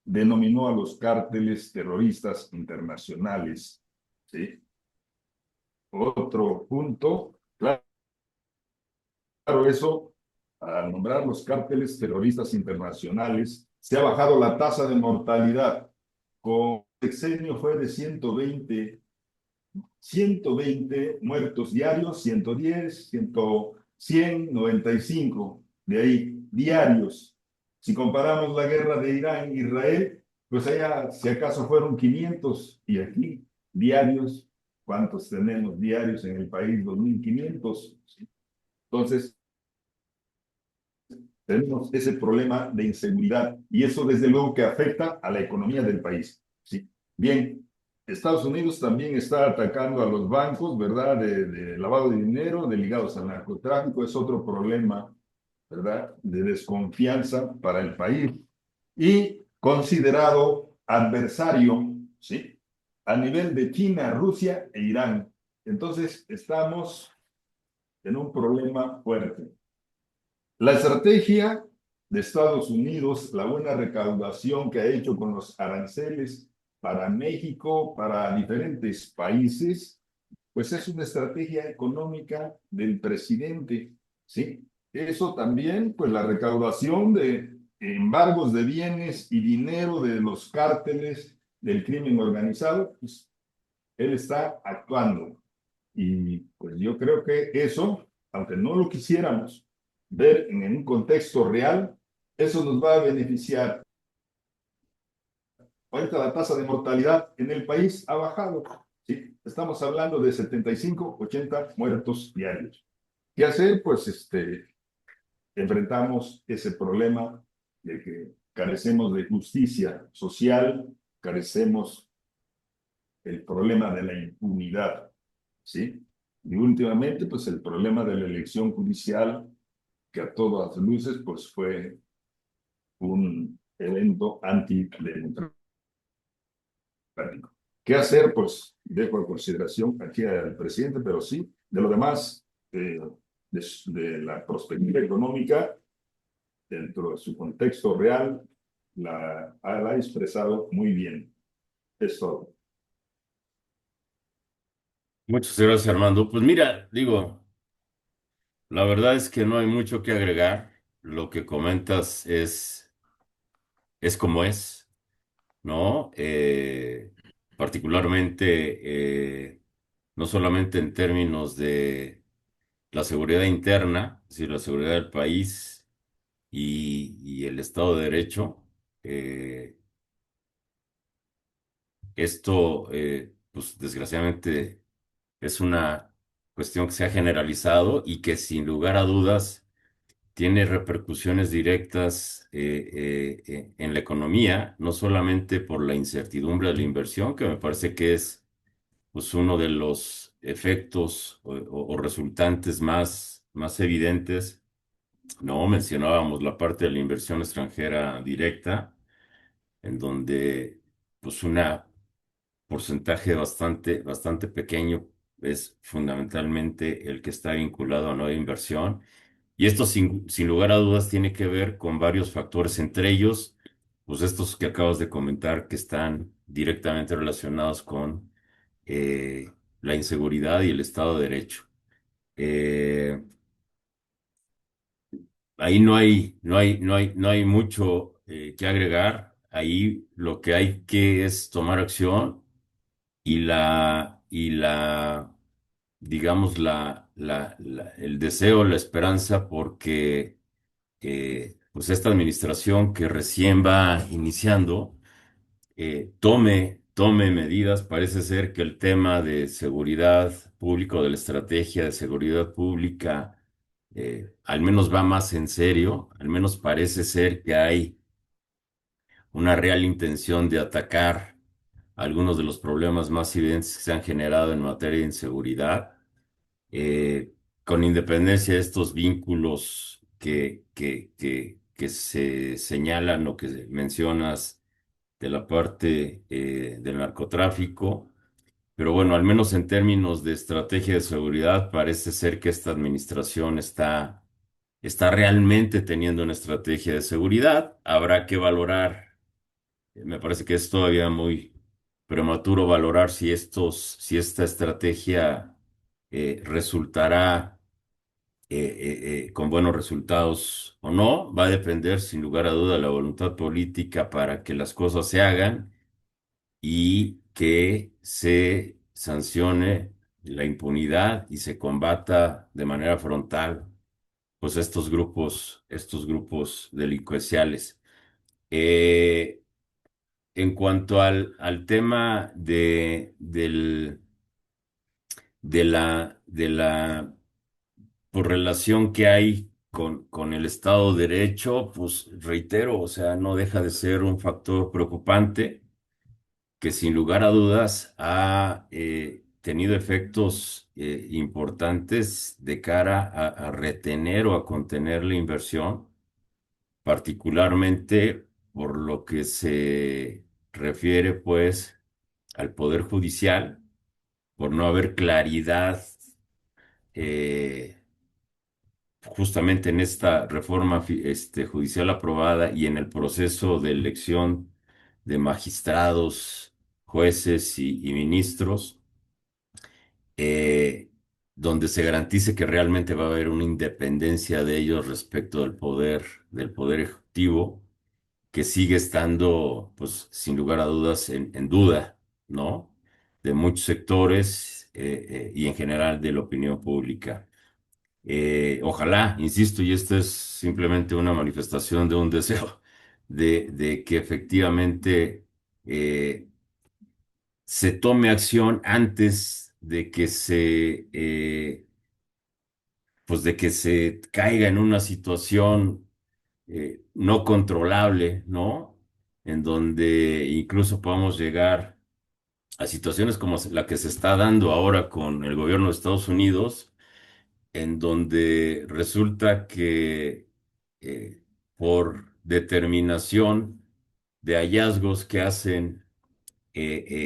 denominó a los cárteles terroristas internacionales, ¿sí? Otro punto, claro, eso, al nombrar los cárteles terroristas internacionales, se ha bajado la tasa de mortalidad. Con el sexenio fue de 120 muertos diarios, 110, 100, 95, de ahí, diarios. Si comparamos la guerra de Irán-Israel, pues allá si acaso fueron 500 y aquí diarios, ¿cuántos tenemos diarios en el país? 2.500. Entonces, tenemos ese problema de inseguridad y eso desde luego que afecta a la economía del país. ¿Sí? Bien, Estados Unidos también está atacando a los bancos, ¿verdad? De lavado de dinero, de ligados al narcotráfico, es otro problema, ¿verdad? De desconfianza para el país y considerado adversario, ¿sí? A nivel de China, Rusia e Irán. Entonces, estamos en un problema fuerte. La estrategia de Estados Unidos, la buena recaudación que ha hecho con los aranceles para México, para diferentes países, pues es una estrategia económica del presidente, ¿sí? Eso también, pues la recaudación de embargos de bienes y dinero de los cárteles del crimen organizado, pues él está actuando. Y pues yo creo que eso, aunque no lo quisiéramos ver en un contexto real, eso nos va a beneficiar. Ahorita la tasa de mortalidad en el país ha bajado, ¿sí? Estamos hablando de 75, 80 muertos diarios. ¿Qué hacer? Pues enfrentamos ese problema de que carecemos de justicia social, carecemos el problema de la impunidad, ¿sí? Y últimamente, pues el problema de la elección judicial, que a todas luces, pues fue un evento antidemocrático. ¿Qué hacer? Pues dejo a consideración aquí al presidente, pero sí, de lo demás, de la perspectiva económica, dentro de su contexto real, la ha expresado muy bien. Es todo. Muchas gracias, Armando. Pues mira, digo, la verdad es que no hay mucho que agregar. Lo que comentas es como es, ¿no? Particularmente, no solamente en términos de la seguridad interna, es decir, la seguridad del país y el Estado de Derecho. eh, Esto, pues desgraciadamente, es una cuestión que se ha generalizado y que sin lugar a dudas tiene repercusiones directas en la economía, no solamente por la incertidumbre de la inversión, que me parece que es pues uno de los efectos o resultantes más evidentes, ¿no? Mencionábamos la parte de la inversión extranjera directa, en donde pues una porcentaje bastante pequeño es fundamentalmente el que está vinculado a nueva inversión. Y esto sin lugar a dudas tiene que ver con varios factores, entre ellos, pues estos que acabas de comentar que están directamente relacionados con eh, la inseguridad y el Estado de Derecho. Eh, Ahí no hay mucho que agregar. Ahí lo que hay que es tomar acción y digamos, el deseo, la esperanza, porque pues esta administración que recién va iniciando, tome medidas. Parece ser que el tema de seguridad pública o de la estrategia de seguridad pública, al menos va más en serio, al menos parece ser que hay una real intención de atacar algunos de los problemas más evidentes que se han generado en materia de inseguridad, con independencia de estos vínculos que se señalan o que mencionas de la parte del narcotráfico. Pero bueno, al menos en términos de estrategia de seguridad, parece ser que esta administración está realmente teniendo una estrategia de seguridad. Habrá que valorar, me parece que es todavía muy prematuro valorar si esta estrategia resultará con buenos resultados o no. Va a depender sin lugar a duda de la voluntad política para que las cosas se hagan y que se sancione la impunidad y se combata de manera frontal pues estos grupos delincuenciales. Eh, en cuanto al tema de la pues, relación que hay con el Estado de Derecho, pues reitero, o sea, no deja de ser un factor preocupante que sin lugar a dudas ha tenido efectos importantes de cara a retener o a contener la inversión, particularmente por lo que se refiere pues al Poder Judicial, por no haber claridad eh, justamente en esta reforma judicial aprobada y en el proceso de elección de magistrados, jueces y ministros, eh, donde se garantice que realmente va a haber una independencia de ellos respecto del poder ejecutivo, que sigue estando, pues, sin lugar a dudas, en duda, ¿no? De muchos sectores y en general de la opinión pública. Ojalá, insisto, y esta es simplemente una manifestación de un deseo de que efectivamente eh, se tome acción antes de que pues de que se caiga en una situación no controlable, ¿no? En donde incluso podamos llegar a situaciones como la que se está dando ahora con el gobierno de Estados Unidos, en donde resulta que eh, por determinación de hallazgos que hacen en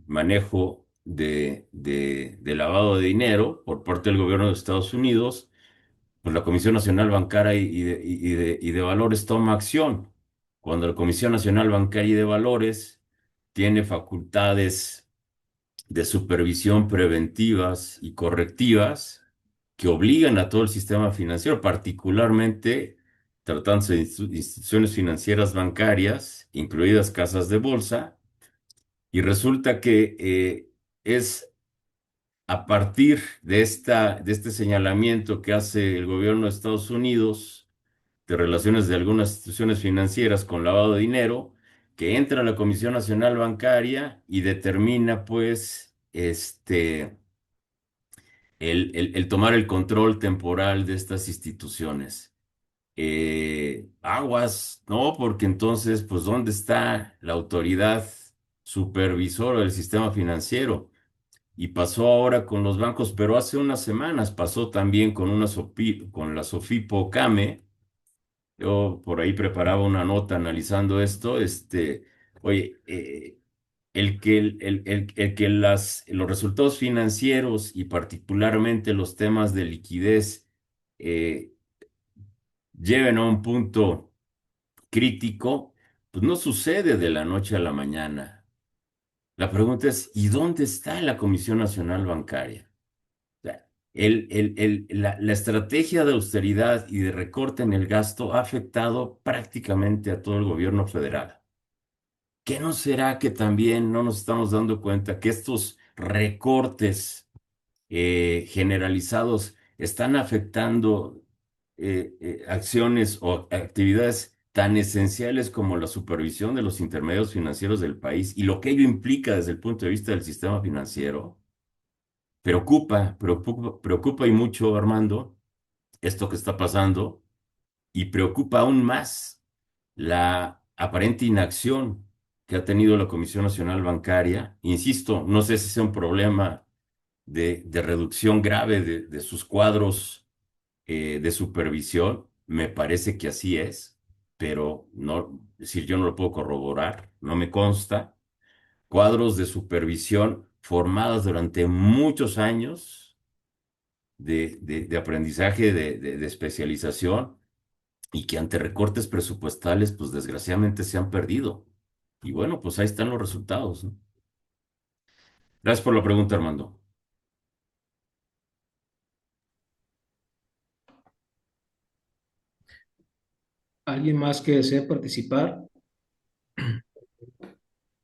manejo de lavado de dinero por parte del gobierno de Estados Unidos, pues la Comisión Nacional Bancaria y de Valores toma acción. Cuando la Comisión Nacional Bancaria y de Valores tiene facultades de supervisión preventivas y correctivas que obligan a todo el sistema financiero, particularmente tratándose de instituciones financieras bancarias, incluidas casas de bolsa, y resulta que es a partir de este señalamiento que hace el gobierno de Estados Unidos de relaciones de algunas instituciones financieras con lavado de dinero, que entra la Comisión Nacional Bancaria y determina, pues, el tomar el control temporal de estas instituciones. Aguas, ¿no? Porque entonces, pues, ¿dónde está la autoridad supervisor del sistema financiero y pasó ahora con los bancos, pero hace unas semanas pasó también con con la Sofipo Came. Yo por ahí preparaba una nota analizando esto, oye, el que los resultados financieros y particularmente los temas de liquidez eh, lleven a un punto crítico, pues no sucede de la noche a la mañana. La pregunta es, ¿y dónde está la Comisión Nacional Bancaria? O sea, la estrategia de austeridad y de recorte en el gasto ha afectado prácticamente a todo el gobierno federal. ¿Qué no será que también no nos estamos dando cuenta que estos recortes generalizados están afectando acciones o actividades tan esenciales como la supervisión de los intermedios financieros del país y lo que ello implica desde el punto de vista del sistema financiero? Preocupa y mucho, Armando, esto que está pasando y preocupa aún más la aparente inacción que ha tenido la Comisión Nacional Bancaria. Insisto, no sé si sea un problema de reducción grave de sus cuadros de supervisión, me parece que así es, pero no, es decir, yo no lo puedo corroborar, no me consta. Cuadros de supervisión formados durante muchos años de aprendizaje, de especialización, y que ante recortes presupuestales, pues desgraciadamente se han perdido. Y bueno, pues ahí están los resultados, ¿no? Gracias por la pregunta, Armando. ¿Alguien más que desee participar?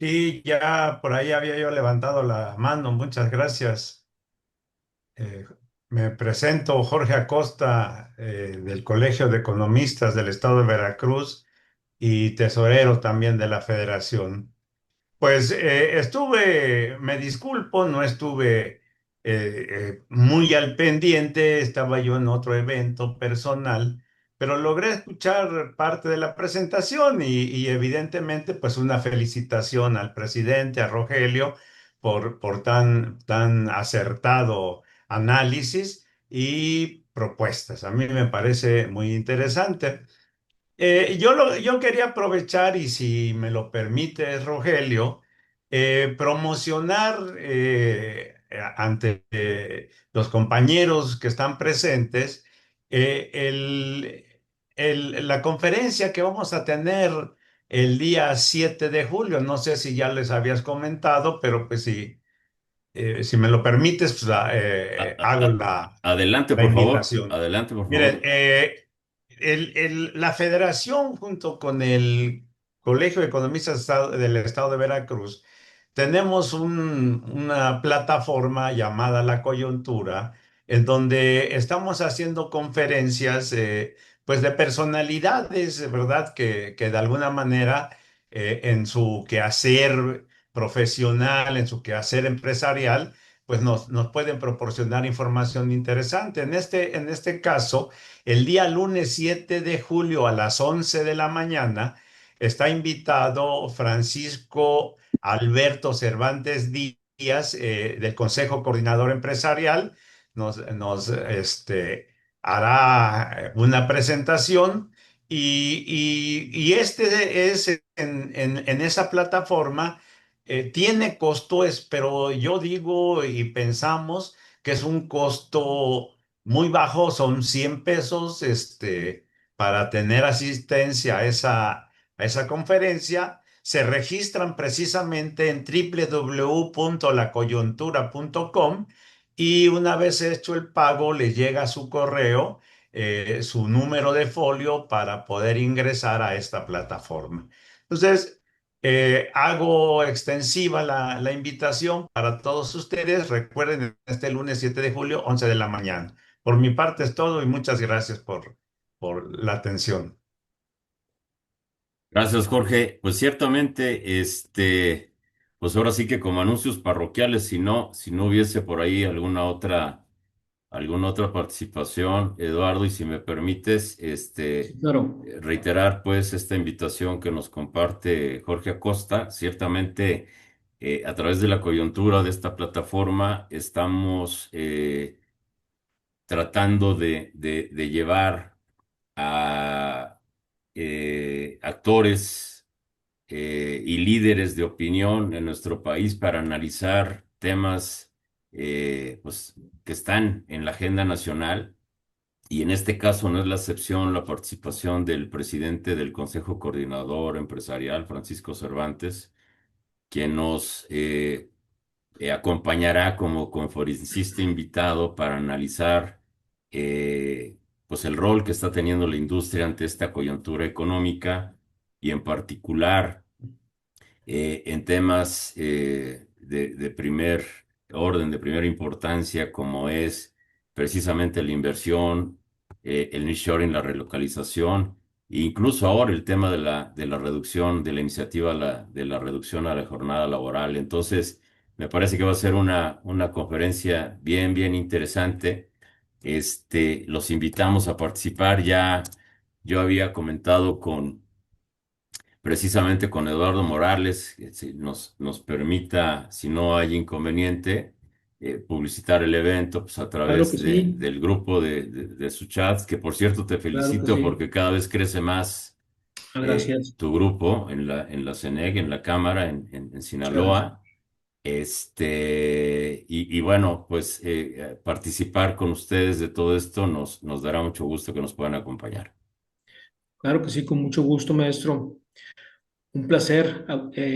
Sí, ya por ahí había yo levantado la mano. Muchas gracias. Eh, Me presento, Jorge Acosta, del Colegio de Economistas del Estado de Veracruz y tesorero también de la Federación. Pues me disculpo, no estuve muy al pendiente, estaba yo en otro evento personal, pero logré escuchar parte de la presentación y evidentemente pues una felicitación al presidente, a Rogelio, por tan acertado análisis y propuestas. A mí me parece muy interesante. Yo quería aprovechar, y si me lo permite, Rogelio, promocionar ante los compañeros que están presentes la conferencia que vamos a tener el día 7 de julio. No sé si ya les habías comentado, pero pues si me lo permites, pues, A- a- hago a- Adelante, la por favor. invitación. Adelante, por Miren, favor. la federación junto con el Colegio de Economistas del Estado de Veracruz tenemos una plataforma llamada La Coyuntura, en donde estamos haciendo conferencias pues de personalidades, ¿verdad? Que de alguna manera en su quehacer profesional, en su quehacer empresarial, pues nos pueden proporcionar información interesante. En este caso, el día lunes 7 de julio a las 11 de la mañana está invitado Francisco Alberto Cervantes Díaz, del Consejo Coordinador Empresarial. Nos hará una presentación y este es en esa plataforma. Tiene costos, pero yo digo y pensamos que es un costo muy bajo, son 100 pesos, para tener asistencia a esa conferencia. Se registran precisamente en www.lacoyuntura.com y una vez hecho el pago, le llega a su correo su número de folio para poder ingresar a esta plataforma. Entonces, hago extensiva la invitación para todos ustedes. Recuerden, este lunes 7 de julio, 11 de la mañana. Por mi parte es todo y muchas gracias por la atención. Gracias, Jorge. Pues ciertamente, pues ahora sí que como anuncios parroquiales, si no hubiese por ahí alguna otra participación, Eduardo, y si me permites, Sí, claro. reiterar pues esta invitación que nos comparte Jorge Acosta. Ciertamente A través de la coyuntura de esta plataforma estamos tratando de llevar a actores y líderes de opinión en nuestro país para analizar temas pues, que están en la agenda nacional. Y en este caso no es la excepción la participación del presidente del Consejo Coordinador Empresarial, Francisco Cervantes, quien nos acompañará como conferencista invitado para analizar pues el rol que está teniendo la industria ante esta coyuntura económica y en particular en temas de primer orden, de primera importancia, como es precisamente la inversión, el nearshoring, la relocalización, e incluso ahora el tema de la reducción, de la iniciativa de la reducción a la jornada laboral. Entonces, me parece que va a ser una conferencia bien, bien interesante. Los invitamos a participar. Ya yo había comentado precisamente con Eduardo Morales, que si nos permita, si no hay inconveniente, publicitar el evento pues, a Claro través que sí, del grupo de su chat, que por cierto te claro que felicito sí. porque cada vez crece más Gracias, tu grupo en la CENEC, en la Cámara, en gracias. Sinaloa. Y bueno, pues participar con ustedes de todo esto nos dará mucho gusto que nos puedan acompañar. Claro que sí, con mucho gusto, maestro. Un placer.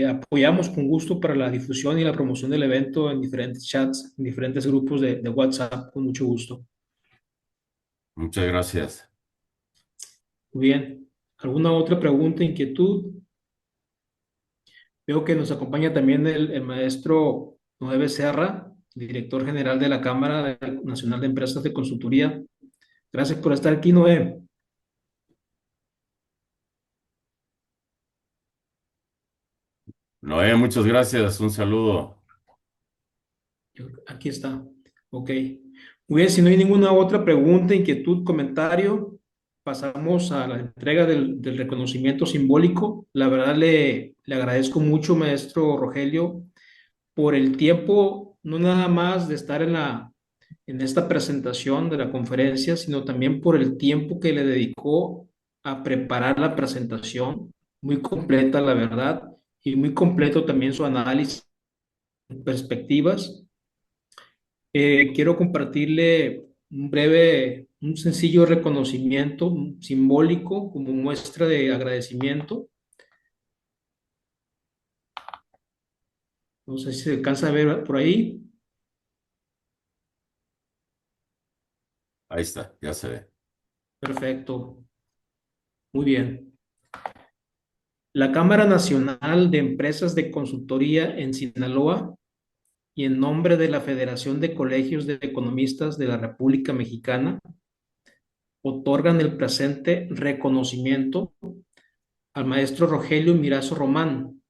Apoyamos con gusto para la difusión y la promoción del evento en diferentes chats, en diferentes grupos de WhatsApp, con mucho gusto. Muchas gracias. Muy bien. ¿Alguna otra pregunta, inquietud? Veo que nos acompaña también el maestro Noé Becerra, director general de la Nacional de Empresas de Consultoría. Gracias por estar aquí, Noé. Noé, muchas gracias. Un saludo. Aquí está. Ok. Muy bien, si no hay ninguna otra pregunta, inquietud, comentario, pasamos a la entrega del reconocimiento simbólico. La verdad le agradezco mucho, maestro Rogelio, por el tiempo, no nada más de estar en esta presentación de la conferencia, sino también por el tiempo que le dedicó a preparar la presentación, muy completa, la verdad, y muy completo también su análisis, perspectivas. Quiero compartirle un sencillo reconocimiento simbólico como muestra de agradecimiento. No sé si se alcanza a ver por ahí. Ahí está, ya se ve. Perfecto. Muy bien. La Cámara Nacional de Empresas de Consultoría en Sinaloa y en nombre de la Federación de Colegios de Economistas de la República Mexicana otorgan el presente reconocimiento al maestro Rogelio Mirazo Román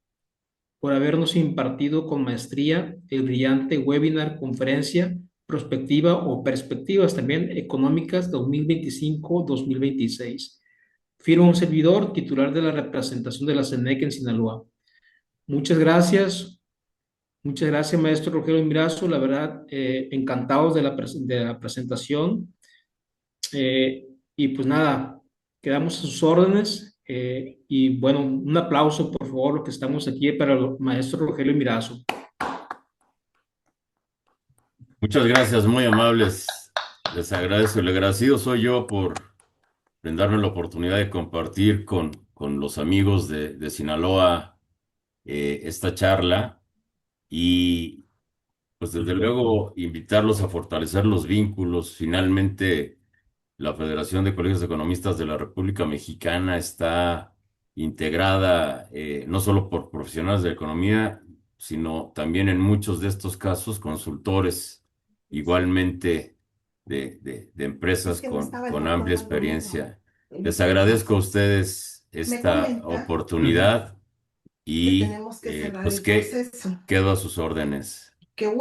por habernos impartido con maestría el brillante webinar conferencia prospectiva o perspectivas también económicas 2025-2026. Firma un servidor titular de la representación de la CENEC en Sinaloa. Muchas gracias. Muchas gracias, maestro Rogelio Mirazo. La verdad, encantados de la presentación. Y pues nada, quedamos a sus órdenes. Y bueno, un aplauso, por favor, los que estamos aquí para el maestro Rogelio Mirazo. Muchas gracias, muy amables. Les agradezco. El agradecido soy yo por brindarme la oportunidad de compartir con los amigos de Sinaloa esta charla y pues desde luego invitarlos a fortalecer los vínculos. Finalmente, la Federación de Colegios de Economistas de la República Mexicana está integrada no solo por profesionales de economía, sino también en muchos de estos casos consultores igualmente de empresas con amplia experiencia. Les agradezco a ustedes esta oportunidad y pues que quedo a sus órdenes.